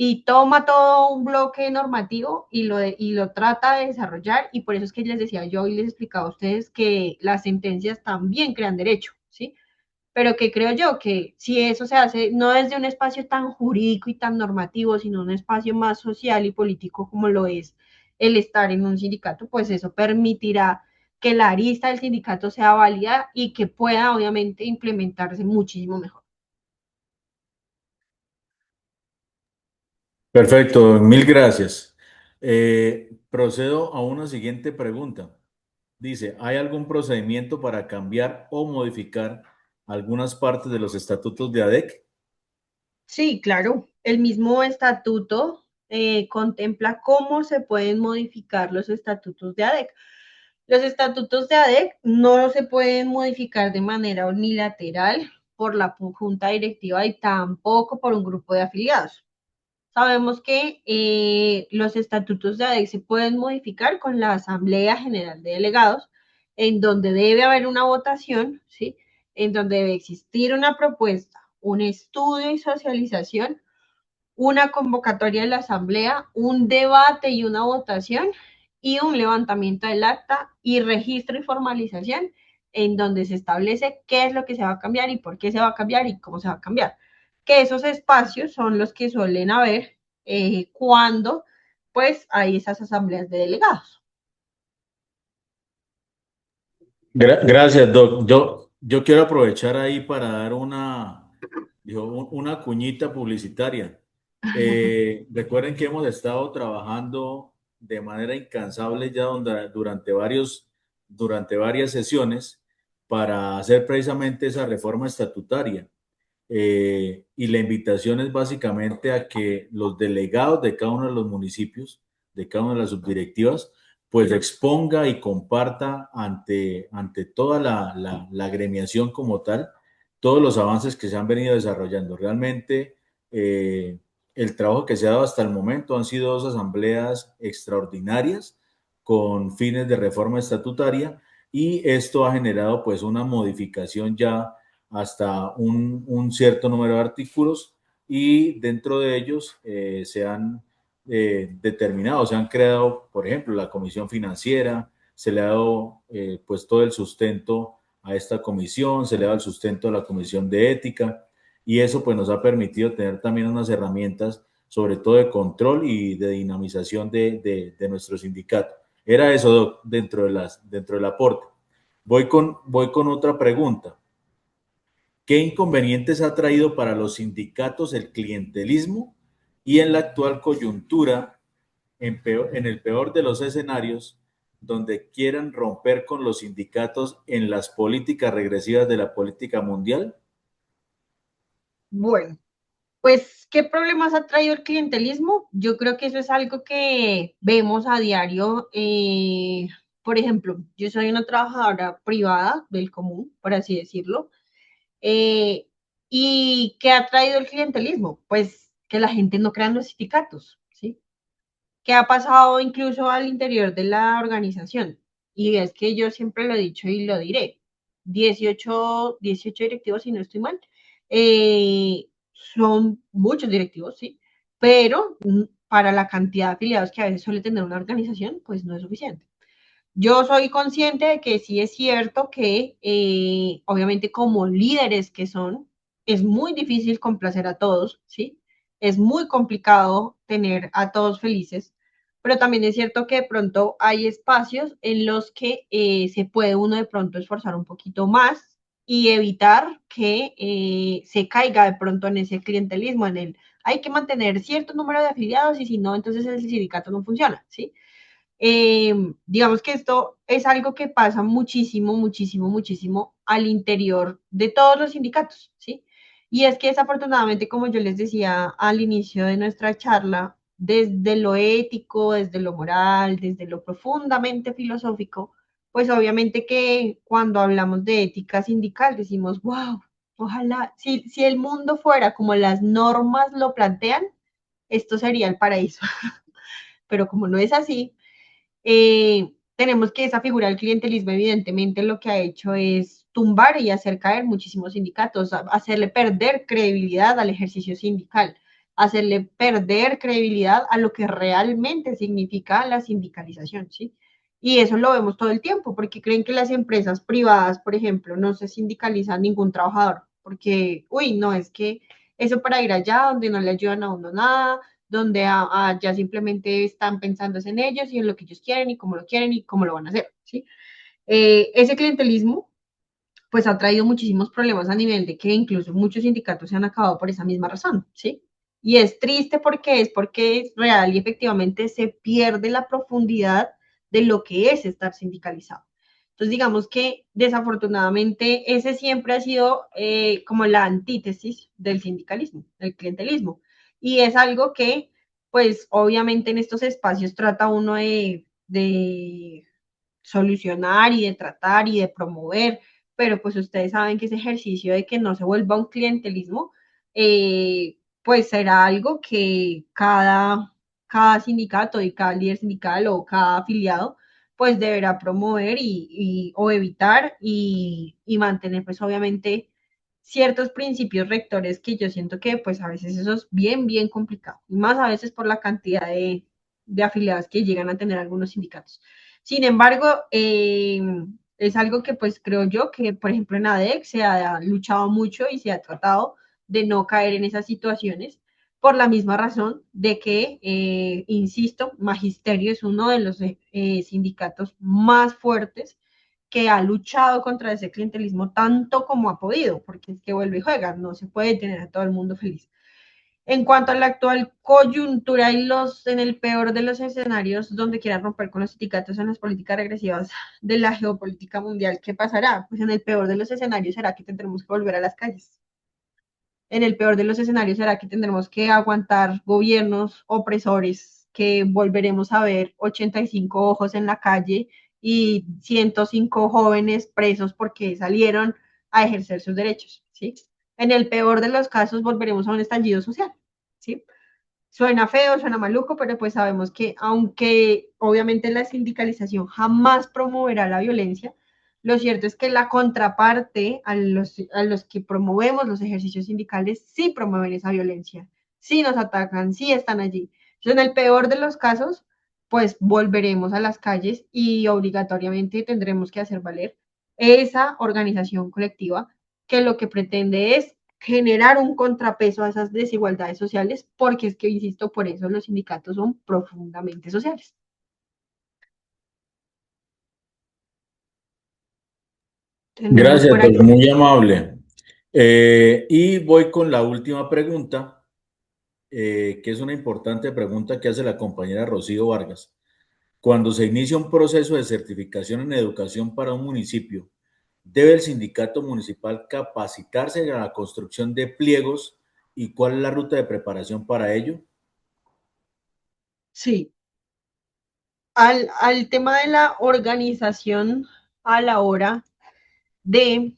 y toma todo un bloque normativo y lo trata de desarrollar y por eso es que les decía yo y les explicaba a ustedes que las sentencias también crean derecho, ¿sí? Pero que creo yo que si eso se hace no desde un espacio tan jurídico y tan normativo, sino un espacio más social y político como lo es el estar en un sindicato, pues eso permitirá que la arista del sindicato sea válida y que pueda obviamente implementarse muchísimo mejor. Perfecto, mil gracias. Procedo a una siguiente pregunta. Dice, ¿hay algún procedimiento para cambiar o modificar algunas partes de los estatutos de ADEC? Sí, claro. El mismo estatuto contempla cómo se pueden modificar los estatutos de ADEC. Los estatutos de ADEC no se pueden modificar de manera unilateral por la junta directiva y tampoco por un grupo de afiliados. Sabemos que los estatutos de ADEC se pueden modificar con la Asamblea General de Delegados, en donde debe haber una votación, ¿sí? En donde debe existir una propuesta, un estudio y socialización, una convocatoria de la asamblea, un debate y una votación y un levantamiento del acta y registro y formalización en donde se establece qué es lo que se va a cambiar y por qué se va a cambiar y cómo se va a cambiar. Que esos espacios son los que suelen haber cuando pues hay esas asambleas de delegados. Gracias, Doc. Yo quiero aprovechar ahí para dar una cuñita publicitaria. Recuerden que hemos estado trabajando de manera incansable ya durante varias sesiones para hacer precisamente esa reforma estatutaria. Y la invitación es básicamente a que los delegados de cada uno de los municipios, de cada una de las subdirectivas, pues exponga y comparta ante toda la agremiación como tal todos los avances que se han venido desarrollando. Realmente el trabajo que se ha dado hasta el momento han sido dos asambleas extraordinarias con fines de reforma estatutaria y esto ha generado pues una modificación ya hasta un cierto número de artículos y dentro de ellos se han determinado, se han creado, por ejemplo, la comisión financiera, se le ha dado pues todo el sustento a esta comisión, se le ha dado el sustento a la comisión de ética y eso pues nos ha permitido tener también unas herramientas sobre todo de control y de dinamización de nuestro sindicato. Era eso, Doc, dentro del aporte. Voy con otra pregunta. ¿Qué inconvenientes ha traído para los sindicatos el clientelismo y en la actual coyuntura, en el peor de los escenarios, donde quieran romper con los sindicatos en las políticas regresivas de la política mundial? Bueno, pues, ¿qué problemas ha traído el clientelismo? Yo creo que eso es algo que vemos a diario. Por ejemplo, yo soy una trabajadora privada del común, por así decirlo. Eh, ¿Y qué ha traído el clientelismo? Pues que la gente no crea en los sindicatos, ¿sí? ¿Qué ha pasado incluso al interior de la organización? Y es que yo siempre lo he dicho y lo diré. 18 directivos, si no estoy mal. Son muchos directivos, sí, pero para la cantidad de afiliados que a veces suele tener una organización, pues no es suficiente. Yo soy consciente de que sí es cierto que obviamente como líderes que son, es muy difícil complacer a todos, ¿sí? Es muy complicado tener a todos felices, pero también es cierto que de pronto hay espacios en los que se puede uno de pronto esforzar un poquito más y evitar que se caiga de pronto en ese clientelismo, en el hay que mantener cierto número de afiliados y si no, entonces el sindicato no funciona, ¿sí? Digamos que esto es algo que pasa muchísimo, muchísimo, muchísimo al interior de todos los sindicatos, ¿sí? Y es que desafortunadamente, como yo les decía al inicio de nuestra charla, desde lo ético, desde lo moral, desde lo profundamente filosófico, pues obviamente que cuando hablamos de ética sindical decimos, wow, ojalá, si el mundo fuera como las normas lo plantean, esto sería el paraíso. Pero como no es así, tenemos que esa figura del clientelismo evidentemente lo que ha hecho es tumbar y hacer caer muchísimos sindicatos, hacerle perder credibilidad al ejercicio sindical, hacerle perder credibilidad a lo que realmente significa la sindicalización, ¿sí? Y eso lo vemos todo el tiempo, porque creen que las empresas privadas, por ejemplo, no se sindicalizan ningún trabajador, porque, uy, no, es que eso para ir allá donde no le ayudan a uno nada, donde ya simplemente están pensando en ellos y en lo que ellos quieren y cómo lo quieren y cómo lo van a hacer, ¿sí? Ese clientelismo pues ha traído muchísimos problemas a nivel de que incluso muchos sindicatos se han acabado por esa misma razón, ¿sí? Y es triste porque es real y efectivamente se pierde la profundidad de lo que es estar sindicalizado. Entonces, digamos que desafortunadamente ese siempre ha sido como la antítesis del sindicalismo, del clientelismo. Y es algo que, pues, obviamente en estos espacios trata uno de solucionar y de tratar y de promover, pero pues ustedes saben que ese ejercicio de que no se vuelva un clientelismo, pues será algo que cada sindicato y cada líder sindical o cada afiliado pues deberá promover o evitar y mantener pues obviamente ciertos principios rectores que yo siento que pues a veces eso es bien complicado, y más a veces por la cantidad de afiliados que llegan a tener algunos sindicatos. Sin embargo, es algo que pues creo yo que, por ejemplo, en ADEC se ha luchado mucho y se ha tratado de no caer en esas situaciones por la misma razón de que, insisto, Magisterio es uno de los sindicatos más fuertes que ha luchado contra ese clientelismo tanto como ha podido, porque es que vuelve y juega, no se puede tener a todo el mundo feliz. En cuanto a la actual coyuntura y en el peor de los escenarios donde quieran romper con los sindicatos en las políticas regresivas de la geopolítica mundial, ¿qué pasará? Pues en el peor de los escenarios será que tendremos que volver a las calles. En el peor de los escenarios será que tendremos que aguantar gobiernos opresores, que volveremos a ver 85 ojos en la calle y 105 jóvenes presos porque salieron a ejercer sus derechos, ¿sí? En el peor de los casos volveremos a un estallido social, ¿sí? Suena feo, suena maluco, pero pues sabemos que aunque obviamente la sindicalización jamás promoverá la violencia, lo cierto es que la contraparte a los que promovemos los ejercicios sindicales sí promueven esa violencia, sí nos atacan, sí están allí. Entonces, en el peor de los casos, pues volveremos a las calles y obligatoriamente tendremos que hacer valer esa organización colectiva que lo que pretende es generar un contrapeso a esas desigualdades sociales, porque es que, insisto, por eso los sindicatos son profundamente sociales. Tenemos Gracias, por doctor, aquí. muy amable. Y voy con la última pregunta, que es una importante pregunta que hace la compañera Rocío Vargas. Cuando se inicia un proceso de certificación en educación para un municipio, ¿debe el sindicato municipal capacitarse en la construcción de pliegos y cuál es la ruta de preparación para ello? Sí, al tema de la organización a la hora de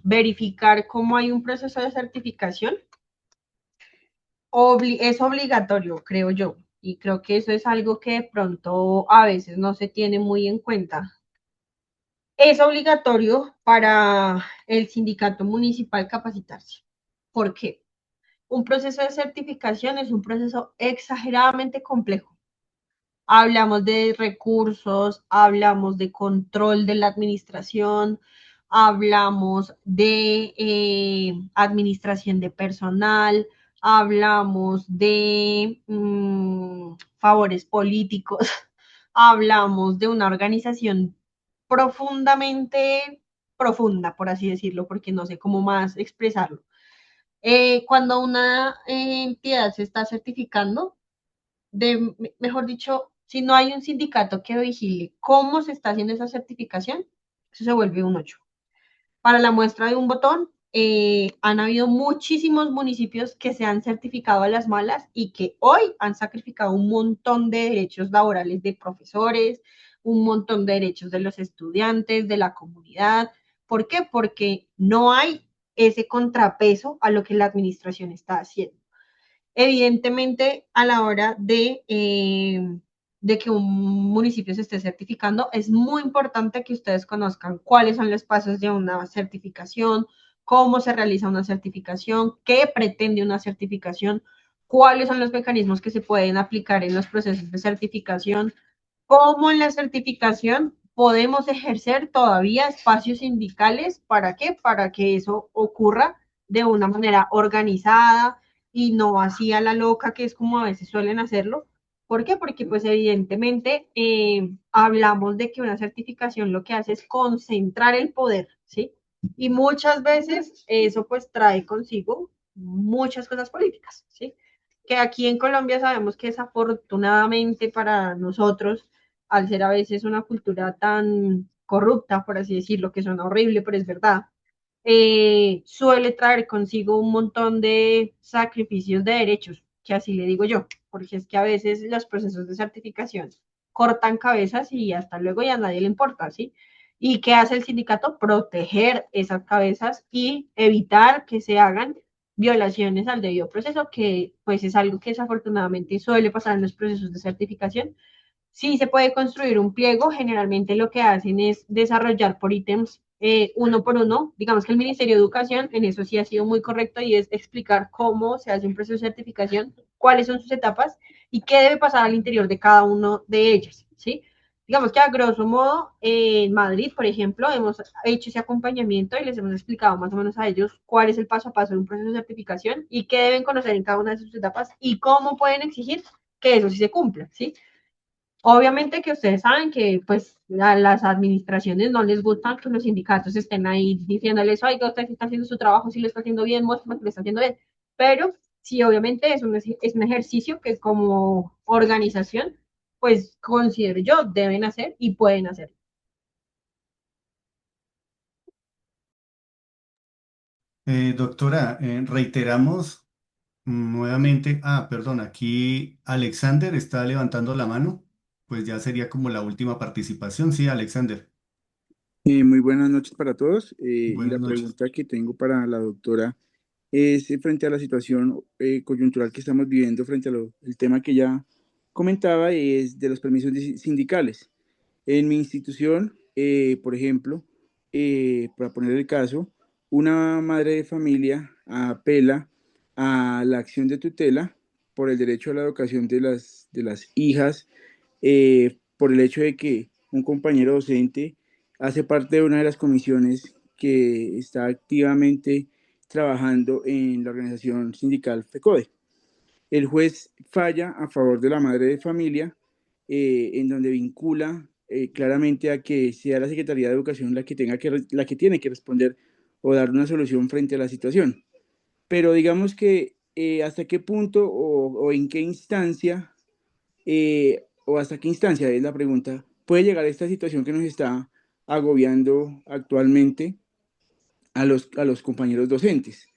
verificar cómo hay un proceso de certificación, es obligatorio, creo yo, y creo que eso es algo que de pronto a veces no se tiene muy en cuenta. Es obligatorio para el sindicato municipal capacitarse. ¿Por qué? Un proceso de certificación es un proceso exageradamente complejo. Hablamos de recursos, hablamos de control de la administración, hablamos de administración de personal, hablamos de favores políticos, hablamos de una organización profundamente profunda, por así decirlo, porque no sé cómo más expresarlo. Cuando una entidad se está certificando, mejor dicho, si no hay un sindicato que vigile cómo se está haciendo esa certificación, eso se vuelve un 8. Para la muestra de un botón, han habido muchísimos municipios que se han certificado a las malas y que hoy han sacrificado un montón de derechos laborales de profesores, un montón de derechos de los estudiantes, de la comunidad. ¿Por qué? Porque no hay ese contrapeso a lo que la administración está haciendo. Evidentemente, a la hora de que un municipio se esté certificando, es muy importante que ustedes conozcan cuáles son los pasos de una certificación, cómo se realiza una certificación, qué pretende una certificación, cuáles son los mecanismos que se pueden aplicar en los procesos de certificación, cómo en la certificación podemos ejercer todavía espacios sindicales. ¿Para qué? Para que eso ocurra de una manera organizada y no así a la loca, que es como a veces suelen hacerlo, ¿Por qué? Porque pues evidentemente hablamos de que una certificación lo que hace es concentrar el poder, ¿sí? Y muchas veces eso pues trae consigo muchas cosas políticas, ¿sí? Que aquí en Colombia sabemos que desafortunadamente para nosotros, al ser a veces una cultura tan corrupta, por así decirlo, que suena horrible, pero es verdad, suele traer consigo un montón de sacrificios de derechos, que así le digo yo, porque es que a veces los procesos de certificación cortan cabezas y hasta luego ya a nadie le importa, ¿sí? ¿Y qué hace el sindicato? Proteger esas cabezas y evitar que se hagan violaciones al debido proceso, que pues es algo que desafortunadamente suele pasar en los procesos de certificación. Sí, se puede construir un pliego. Generalmente lo que hacen es desarrollar por ítems uno por uno. Digamos que el Ministerio de Educación en eso sí ha sido muy correcto y es explicar cómo se hace un proceso de certificación, cuáles son sus etapas y qué debe pasar al interior de cada uno de ellas, ¿sí? Digamos que a grosso modo, en Madrid, por ejemplo, hemos hecho ese acompañamiento y les hemos explicado más o menos a ellos cuál es el paso a paso de un proceso de certificación y qué deben conocer en cada una de sus etapas y cómo pueden exigir que eso sí se cumpla, ¿sí? Obviamente que ustedes saben que pues a las administraciones no les gusta que los sindicatos estén ahí diciéndoles, oiga, usted sí está haciendo su trabajo, si lo está haciendo bien, muestra que lo está haciendo bien. Pero sí, obviamente es un ejercicio que como organización, pues considero yo, deben hacer y pueden hacer. Doctora, reiteramos nuevamente, perdón, aquí Alexander está levantando la mano, pues ya sería como la última participación. Sí, Alexander, Muy buenas noches para todos. Y buenas la noches. pregunta que tengo para la doctora es frente a la situación coyuntural que estamos viviendo, frente a el tema que ya comentaba, es de los permisos sindicales. En mi institución, por ejemplo, para poner el caso, una madre de familia apela a la acción de tutela por el derecho a la educación de las hijas, por el hecho de que un compañero docente hace parte de una de las comisiones que está activamente trabajando en la organización sindical FECODE. El juez falla a favor de la madre de familia, en donde vincula claramente a que sea la Secretaría de Educación la que tiene que responder o dar una solución frente a la situación. Pero digamos que hasta qué punto o en qué instancia, o hasta qué instancia es la pregunta, puede llegar esta situación que nos está agobiando actualmente a los compañeros docentes.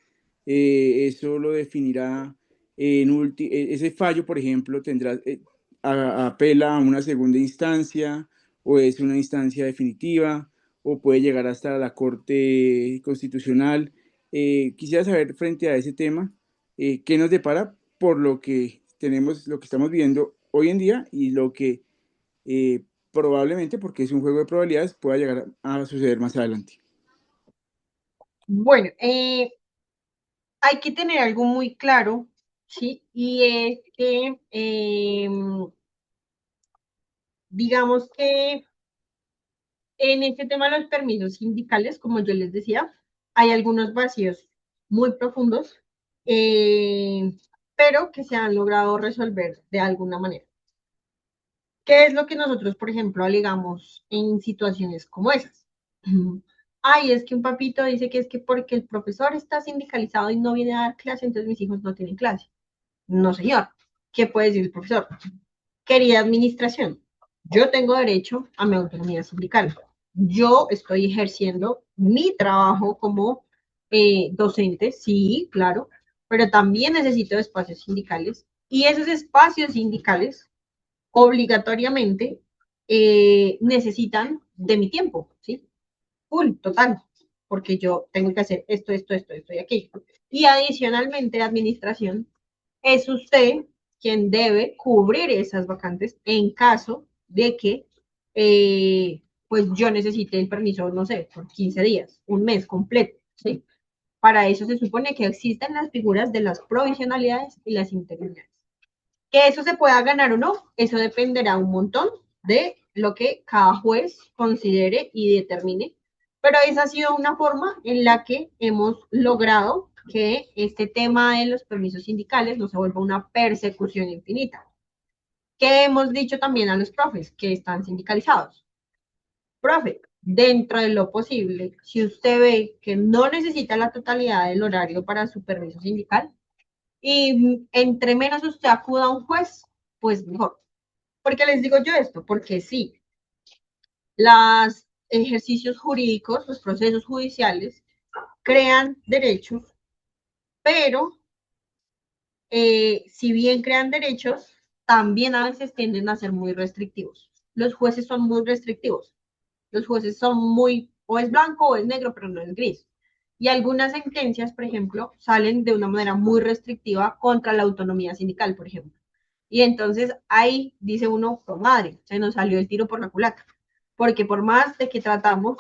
Eso lo definirá ese fallo, por ejemplo, tendrá apela a una segunda instancia o es una instancia definitiva o puede llegar hasta la Corte Constitucional. Quisiera saber frente a ese tema qué nos depara por lo que tenemos, lo que estamos viendo hoy en día y lo que probablemente, porque es un juego de probabilidades, pueda llegar a suceder más adelante. Bueno, hay que tener algo muy claro, ¿sí? Y es que, digamos que en este tema de los permisos sindicales, como yo les decía, hay algunos vacíos muy profundos, eh, pero que se han logrado resolver de alguna manera. ¿Qué es lo que nosotros, por ejemplo, alegamos en situaciones como esas? Ay, es que un papito dice que es que porque el profesor está sindicalizado y no viene a dar clase, entonces mis hijos no tienen clase. No, señor. ¿Qué puede decir el profesor? Querida administración, yo tengo derecho a mi autonomía sindical. Yo estoy ejerciendo mi trabajo como docente, sí, claro, pero también necesito espacios sindicales y esos espacios sindicales obligatoriamente necesitan de mi tiempo, ¿sí? Full, total, porque yo tengo que hacer esto y aquello. Y adicionalmente, la administración es usted quien debe cubrir esas vacantes en caso de que pues yo necesite el permiso, no sé, por 15 días, un mes completo, ¿sí? Para eso se supone que existen las figuras de las provisionalidades y las interinidades. Que eso se pueda ganar o no, eso dependerá un montón de lo que cada juez considere y determine. Pero esa ha sido una forma en la que hemos logrado que este tema de los permisos sindicales no se vuelva una persecución infinita. ¿Qué hemos dicho también a los profes que están sindicalizados? Profe, dentro de lo posible, si usted ve que no necesita la totalidad del horario para su permiso sindical y entre menos usted acuda a un juez, pues mejor. ¿Por qué les digo yo esto? Porque sí, los ejercicios jurídicos, los procesos judiciales, crean derechos, pero si bien crean derechos, también a veces tienden a ser muy restrictivos. Los jueces son muy restrictivos. Los jueces son muy, o es blanco o es negro, pero no es gris. Y algunas sentencias, por ejemplo, salen de una manera muy restrictiva contra la autonomía sindical, por ejemplo. Y entonces ahí dice uno, oh, madre, se nos salió el tiro por la culata. Porque por más de que tratamos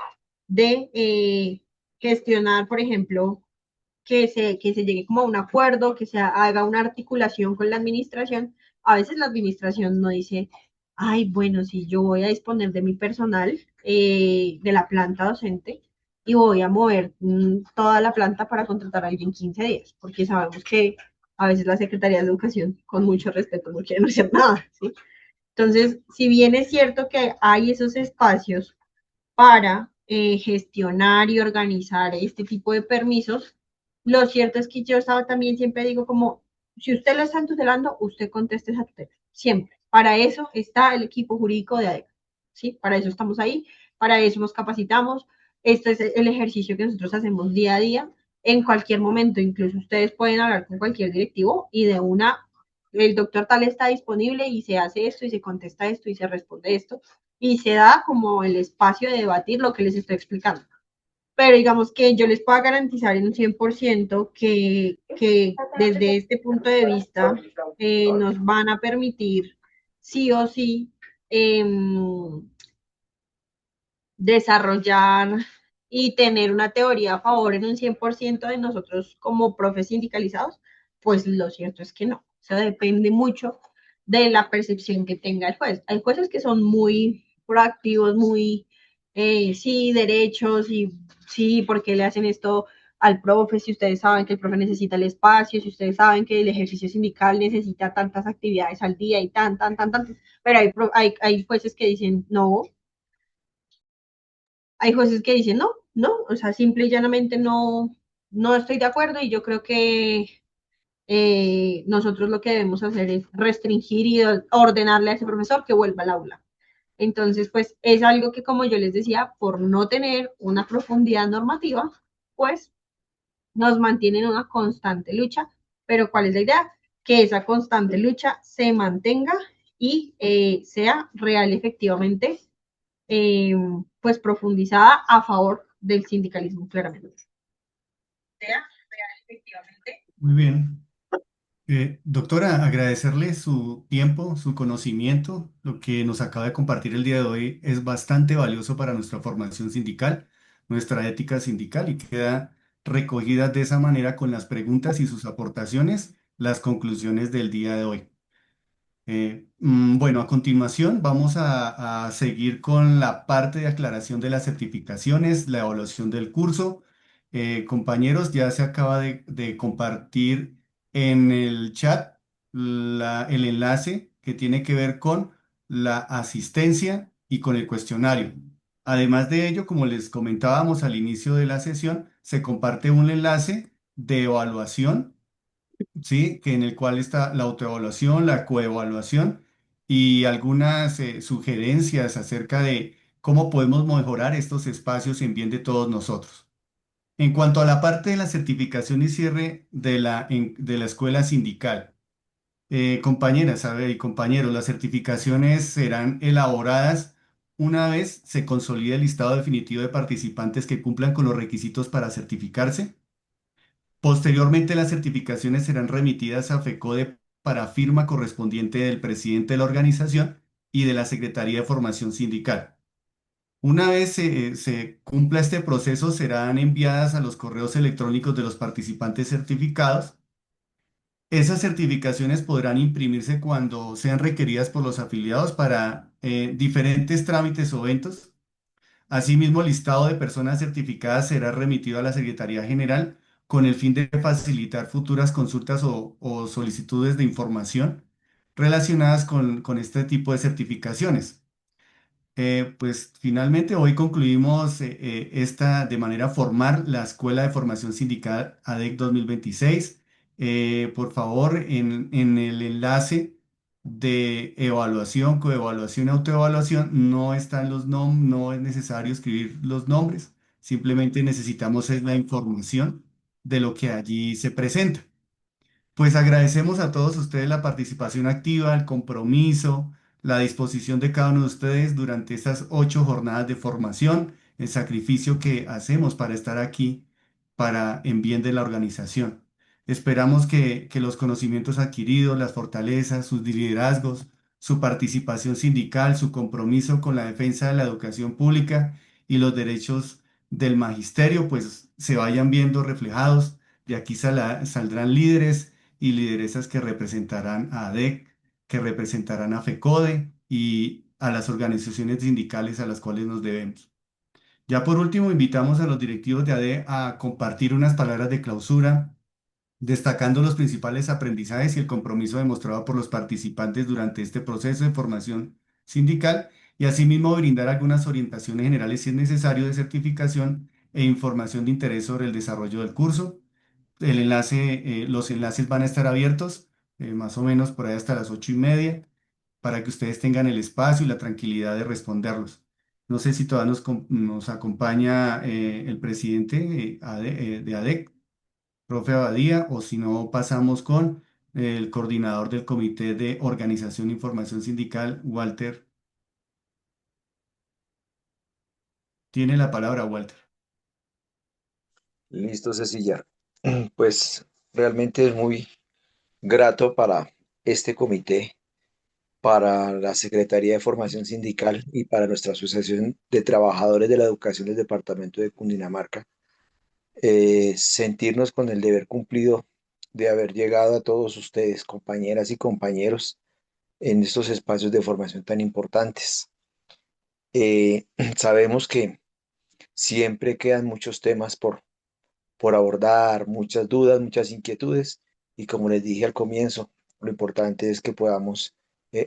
de gestionar, por ejemplo, que se llegue como a un acuerdo, que se haga una articulación con la administración, a veces la administración no dice, ay, bueno, si yo voy a disponer de mi personal, de la planta docente, y voy a mover toda la planta para contratar a alguien 15 días, porque sabemos que a veces la Secretaría de Educación, con mucho respeto, no quiere hacer nada, ¿sí? Entonces, si bien es cierto que hay esos espacios para gestionar y organizar este tipo de permisos, lo cierto es que yo estaba también siempre digo como, si usted lo está tutelando, usted conteste esa tutela, siempre. Para eso está el equipo jurídico de ADECA, ¿sí? Para eso estamos ahí, para eso nos capacitamos. Este es el ejercicio que nosotros hacemos día a día. En cualquier momento, incluso ustedes pueden hablar con cualquier directivo y de una, el doctor tal está disponible y se hace esto y se contesta esto y se responde esto y se da como el espacio de debatir lo que les estoy explicando. Pero digamos que yo les puedo garantizar en un 100% que desde este punto de vista nos van a permitir sí o sí eh, desarrollar y tener una teoría a favor en un 100% de nosotros como profes sindicalizados, pues lo cierto es que no. O sea, depende mucho de la percepción que tenga el juez. Hay jueces que son muy proactivos, muy, sí, derechos, y sí, porque le hacen esto al profe, si ustedes saben que el profe necesita el espacio, si ustedes saben que el ejercicio sindical necesita tantas actividades al día y tan, pero hay jueces que dicen, no, hay jueces que dicen no, no, o sea, simple y llanamente no, no estoy de acuerdo y yo creo que nosotros lo que debemos hacer es restringir y ordenarle a ese profesor que vuelva al aula. Entonces, pues es algo que, como yo les decía, por no tener una profundidad normativa, pues nos mantiene en una constante lucha, pero ¿cuál es la idea? Que esa constante lucha se mantenga y sea real efectivamente pues profundizada a favor del sindicalismo, claramente. Sea real, efectivamente. Muy bien. Doctora, agradecerle su tiempo, su conocimiento. Lo que nos acaba de compartir el día de hoy es bastante valioso para nuestra formación sindical, nuestra ética sindical y queda recogida de esa manera con las preguntas y sus aportaciones, las conclusiones del día de hoy. Bueno, a continuación vamos a seguir con la parte de aclaración de las certificaciones, la evaluación del curso. Compañeros, ya se acaba de compartir en el chat el enlace que tiene que ver con la asistencia y con el cuestionario. Además de ello, como les comentábamos al inicio de la sesión, se comparte un enlace de evaluación, ¿sí? Que en el cual está la autoevaluación, la coevaluación y algunas sugerencias acerca de cómo podemos mejorar estos espacios en bien de todos nosotros. En cuanto a la parte de la certificación y cierre de la escuela sindical, compañeras, y compañeros, las certificaciones serán elaboradas una vez se consolide el listado definitivo de participantes que cumplan con los requisitos para certificarse. Posteriormente, las certificaciones serán remitidas a FECODE para firma correspondiente del presidente de la organización y de la Secretaría de Formación Sindical. Una vez se cumpla este proceso, serán enviadas a los correos electrónicos de los participantes certificados. Esas certificaciones podrán imprimirse cuando sean requeridas por los afiliados para diferentes trámites o eventos. Asimismo, el listado de personas certificadas será remitido a la Secretaría General con el fin de facilitar futuras consultas o solicitudes de información. relacionadas con este tipo de certificaciones. Pues finalmente hoy concluimos esta de manera formal la Escuela de Formación Sindical ADEC 2026. Por favor, en el enlace de evaluación, coevaluación y autoevaluación no están los nombres, no es necesario escribir los nombres, simplemente necesitamos es la información de lo que allí se presenta. Pues agradecemos a todos ustedes la participación activa, el compromiso, la disposición de cada uno de ustedes durante estas 8 jornadas de formación, el sacrificio que hacemos para estar aquí para en bien de la organización. Esperamos que los conocimientos adquiridos, las fortalezas, sus liderazgos, su participación sindical, su compromiso con la defensa de la educación pública y los derechos del magisterio, pues se vayan viendo reflejados. De aquí saldrán líderes y lideresas que representarán a ADEC, que representarán a FECODE y a las organizaciones sindicales a las cuales nos debemos. Ya por último, invitamos a los directivos de ADEC a compartir unas palabras de clausura, destacando los principales aprendizajes y el compromiso demostrado por los participantes durante este proceso de formación sindical y asimismo brindar algunas orientaciones generales si es necesario de certificación e información de interés sobre el desarrollo del curso. Los enlaces van a estar abiertos más o menos por ahí hasta las 8:30 para que ustedes tengan el espacio y la tranquilidad de responderlos. No sé si todavía nos acompaña el presidente de ADEC, profe Abadía, o si no pasamos con el coordinador del Comité de Organización e Información Sindical, Walter. Tiene la palabra, Walter. Listo, Cecilia. Pues realmente es muy grato para este comité, para la Secretaría de Formación Sindical y para nuestra Asociación de Trabajadores de la Educación del Departamento de Cundinamarca, sentirnos con el deber cumplido de haber llegado a todos ustedes, compañeras y compañeros, en estos espacios de formación tan importantes. Sabemos que siempre quedan muchos temas por abordar, muchas dudas, muchas inquietudes, y como les dije al comienzo, lo importante es que podamos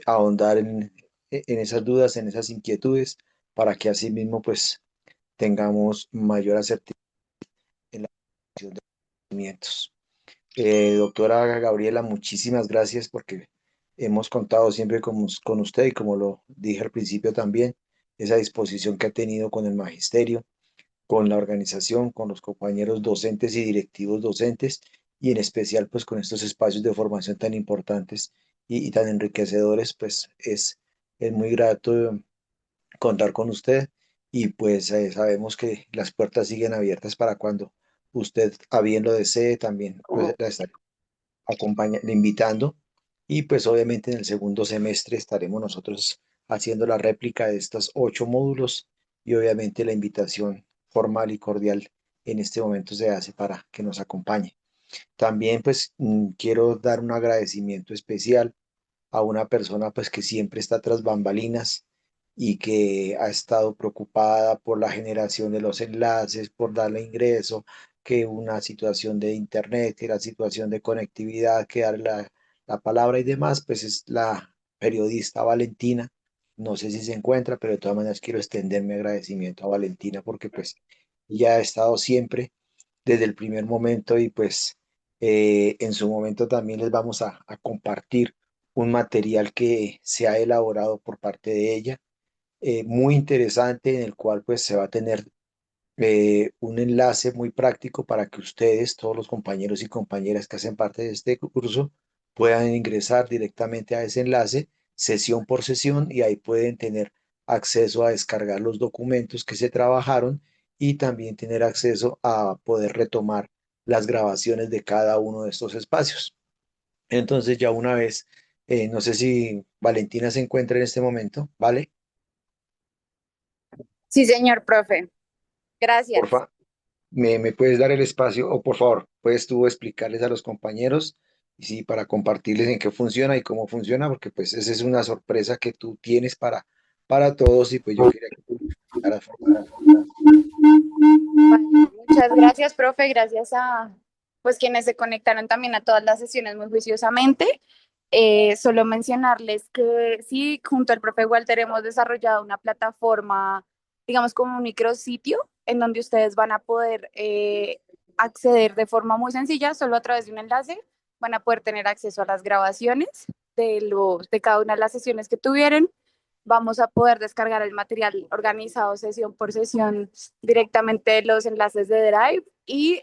ahondar en esas dudas, en esas inquietudes, para que así mismo pues tengamos mayor asertividad en la acción de los movimientos. Doctora Gabriela, muchísimas gracias porque hemos contado siempre con usted y como lo dije al principio también, esa disposición que ha tenido con el magisterio, con la organización, con los compañeros docentes y directivos docentes y en especial pues con estos espacios de formación tan importantes y tan enriquecedores, pues es muy grato contar con usted y pues sabemos que las puertas siguen abiertas para cuando usted a bien lo desee, también pues la estaré invitando y pues obviamente en el segundo semestre estaremos nosotros haciendo la réplica de estos 8 módulos y obviamente la invitación formal y cordial en este momento se hace para que nos acompañe. También pues quiero dar un agradecimiento especial a una persona pues que siempre está tras bambalinas y que ha estado preocupada por la generación de los enlaces, por darle ingreso, que una situación de internet, que la situación de conectividad, que dar la palabra y demás, pues es la periodista Valentina. No sé si se encuentra, pero de todas maneras quiero extender mi agradecimiento a Valentina porque pues ella ha estado siempre desde el primer momento y pues en su momento también les vamos a compartir un material que se ha elaborado por parte de ella, muy interesante, en el cual pues se va a tener un enlace muy práctico para que ustedes, todos los compañeros y compañeras que hacen parte de este curso, puedan ingresar directamente a ese enlace, sesión por sesión, y ahí pueden tener acceso a descargar los documentos que se trabajaron y también tener acceso a poder retomar las grabaciones de cada uno de estos espacios. Entonces ya una vez, no sé si Valentina se encuentra en este momento, ¿vale? Sí, señor profe. Gracias. Porfa, me puedes dar el espacio o por favor, puedes tú explicarles a los compañeros y sí, para compartirles en qué funciona y cómo funciona, porque pues esa es una sorpresa que tú tienes para todos y pues yo quería que tú explicaras. Vale, muchas gracias, profe. Gracias a pues quienes se conectaron también a todas las sesiones muy juiciosamente. Solo mencionarles que sí, junto al profe Walter hemos desarrollado una plataforma, digamos como un micrositio, en donde ustedes van a poder acceder de forma muy sencilla, solo a través de un enlace, van a poder tener acceso a las grabaciones de cada una de las sesiones que tuvieron. Vamos a poder descargar el material organizado sesión por sesión directamente de los enlaces de Drive y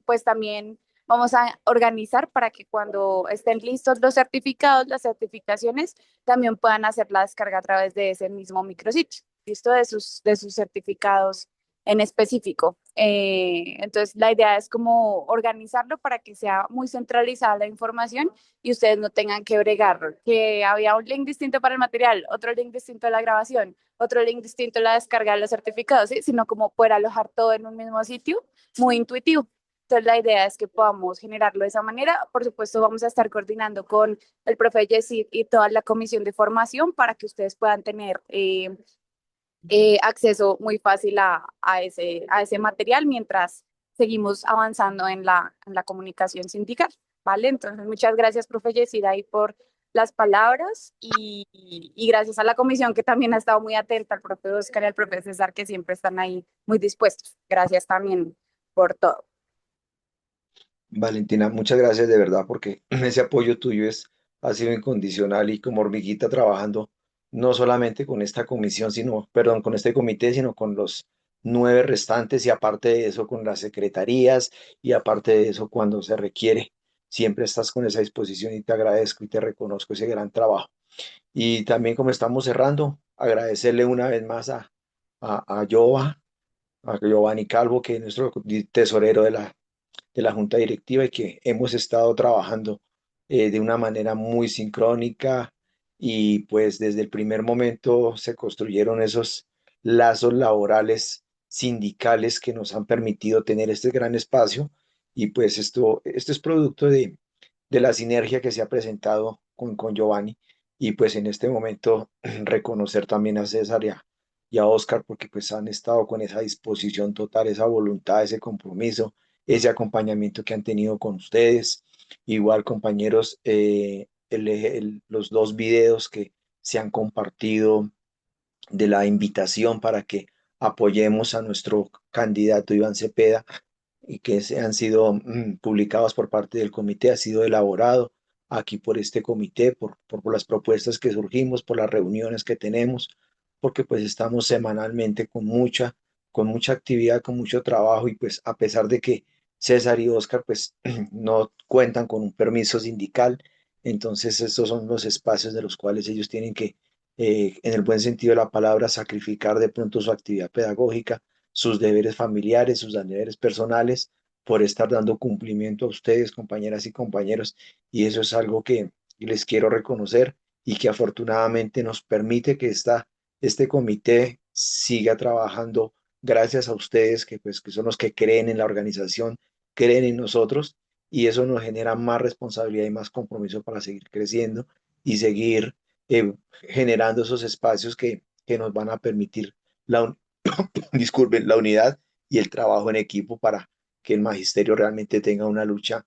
pues también vamos a organizar para que cuando estén listos los certificados, las certificaciones, también puedan hacer la descarga a través de ese mismo micrositio, listo, de sus certificados en específico. Entonces, la idea es como organizarlo para que sea muy centralizada la información y ustedes no tengan que bregar, que había un link distinto para el material, otro link distinto a la grabación, otro link distinto a la descarga de los certificados, ¿sí? Sino como poder alojar todo en un mismo sitio, muy intuitivo. Entonces, la idea es que podamos generarlo de esa manera. Por supuesto, vamos a estar coordinando con el profe Yesid y toda la comisión de formación para que ustedes puedan tener acceso muy fácil a ese material mientras seguimos avanzando en la comunicación sindical, ¿vale? Entonces, muchas gracias, profe Yesid, ahí por las palabras y gracias a la comisión que también ha estado muy atenta, al profe Oscar y al profe César, que siempre están ahí muy dispuestos. Gracias también por todo. Valentina, muchas gracias de verdad porque ese apoyo tuyo ha sido incondicional y como hormiguita trabajando no solamente con esta comisión, sino, perdón, con este comité, sino con los 9 restantes y aparte de eso con las secretarías y aparte de eso cuando se requiere, siempre estás con esa disposición y te agradezco y te reconozco ese gran trabajo. Y también como estamos cerrando, agradecerle una vez más a Giovanni Calvo, que es nuestro tesorero de la junta directiva y que hemos estado trabajando de una manera muy sincrónica y pues desde el primer momento se construyeron esos lazos laborales sindicales que nos han permitido tener este gran espacio y pues esto es producto de la sinergia que se ha presentado con Giovanni y pues en este momento reconocer también a César y a Oscar porque pues han estado con esa disposición total, esa voluntad, ese compromiso, ese acompañamiento que han tenido con ustedes. Igual compañeros, los 2 videos que se han compartido de la invitación para que apoyemos a nuestro candidato Iván Cepeda y que han sido publicados por parte del comité, ha sido elaborado aquí por este comité, por las propuestas que surgimos, por las reuniones que tenemos, porque pues estamos semanalmente con mucha actividad, con mucho trabajo y pues a pesar de que César y Oscar pues no cuentan con un permiso sindical, entonces estos son los espacios de los cuales ellos tienen que, en el buen sentido de la palabra, sacrificar de pronto su actividad pedagógica, sus deberes familiares, sus deberes personales, por estar dando cumplimiento a ustedes, compañeras y compañeros. Y eso es algo que les quiero reconocer y que afortunadamente nos permite que este comité siga trabajando gracias a ustedes, que, pues, que son los que creen en la organización, creen en nosotros, y eso nos genera más responsabilidad y más compromiso para seguir creciendo y seguir generando esos espacios que nos van a permitir la, disculpen, la unidad y el trabajo en equipo para que el magisterio realmente tenga una lucha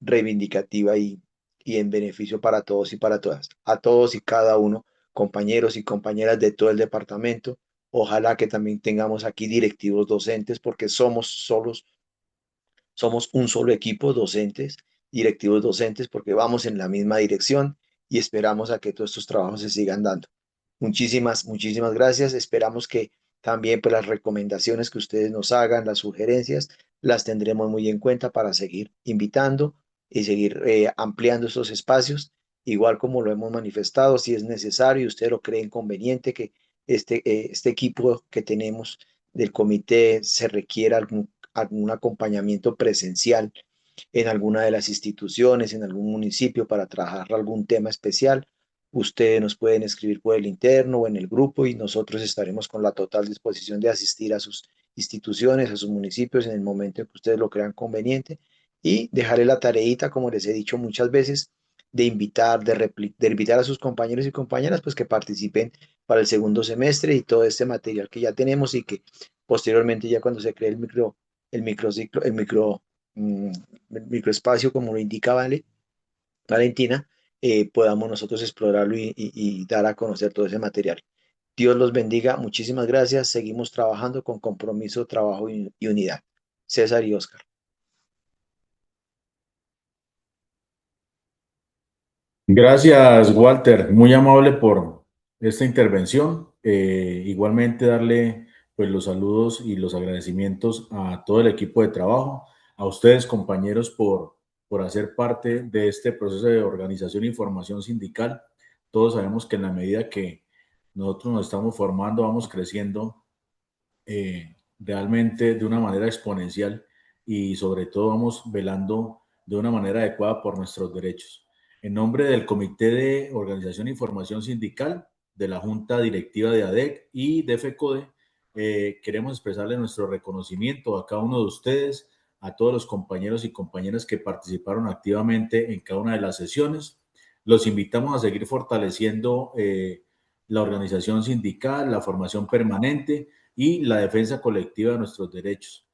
reivindicativa y en beneficio para todos y para todas, a todos y cada uno, compañeros y compañeras de todo el departamento. Ojalá que también tengamos aquí directivos docentes porque somos un solo equipo docentes, directivos docentes porque vamos en la misma dirección y esperamos a que todos estos trabajos se sigan dando. Muchísimas gracias. Esperamos que también pues, las recomendaciones que ustedes nos hagan, las sugerencias, las tendremos muy en cuenta para seguir invitando y seguir ampliando estos espacios, igual como lo hemos manifestado, si es necesario y ustedes lo creen conveniente que este equipo que tenemos del comité se requiera algún acompañamiento presencial en alguna de las instituciones, en algún municipio para trabajar algún tema especial. Ustedes nos pueden escribir por el interno o en el grupo y nosotros estaremos con la total disposición de asistir a sus instituciones, a sus municipios en el momento en que ustedes lo crean conveniente y dejarle la tareita, como les he dicho muchas veces, de invitar a sus compañeros y compañeras pues que participen para el segundo semestre y todo este material que ya tenemos y que posteriormente ya cuando se cree el microciclo, el microespacio, como lo indica Valentina, podamos nosotros explorarlo y dar a conocer todo ese material. Dios los bendiga, muchísimas gracias. Seguimos trabajando con compromiso, trabajo y unidad. César y Oscar. Gracias, Walter. Muy amable por esta intervención. Igualmente darle pues los saludos y los agradecimientos a todo el equipo de trabajo, a ustedes, compañeros, por hacer parte de este proceso de organización y formación sindical. Todos sabemos que en la medida que nosotros nos estamos formando, vamos creciendo realmente de una manera exponencial y sobre todo vamos velando de una manera adecuada por nuestros derechos. En nombre del Comité de Organización y Formación Sindical, de la Junta Directiva de ADEC y de FECODE, queremos expresarle nuestro reconocimiento a cada uno de ustedes, a todos los compañeros y compañeras que participaron activamente en cada una de las sesiones. Los invitamos a seguir fortaleciendo la organización sindical, la formación permanente y la defensa colectiva de nuestros derechos.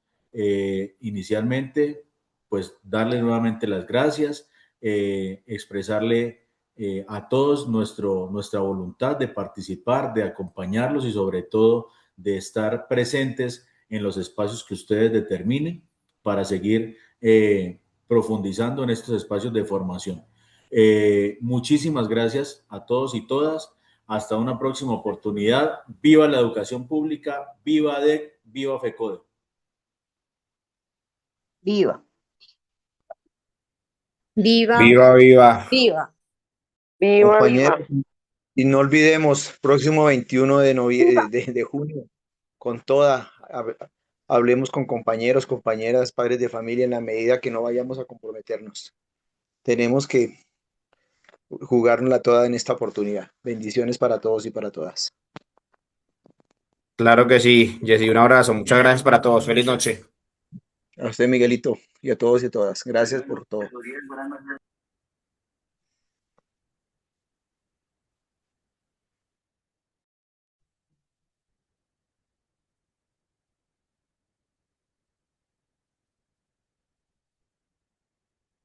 Inicialmente, pues darle nuevamente las gracias, expresarle a todos nuestra voluntad de participar, de acompañarlos y sobre todo de estar presentes en los espacios que ustedes determinen para seguir profundizando en estos espacios de formación. Muchísimas gracias a todos y todas. Hasta una próxima oportunidad. Viva la educación pública, viva ADEC, viva FECODE. Viva. Viva, Viva, viva. viva. Viva, Compañeros, viva. y no olvidemos, próximo 21 de junio, con toda, hablemos con compañeros, compañeras, padres de familia, en la medida que no vayamos a comprometernos. Tenemos que jugárnosla toda en esta oportunidad. Bendiciones para todos y para todas. Claro que sí, Jessy, un abrazo. Muchas gracias para todos. Feliz noche. A usted, Miguelito, y a todos y a todas. Gracias por todo.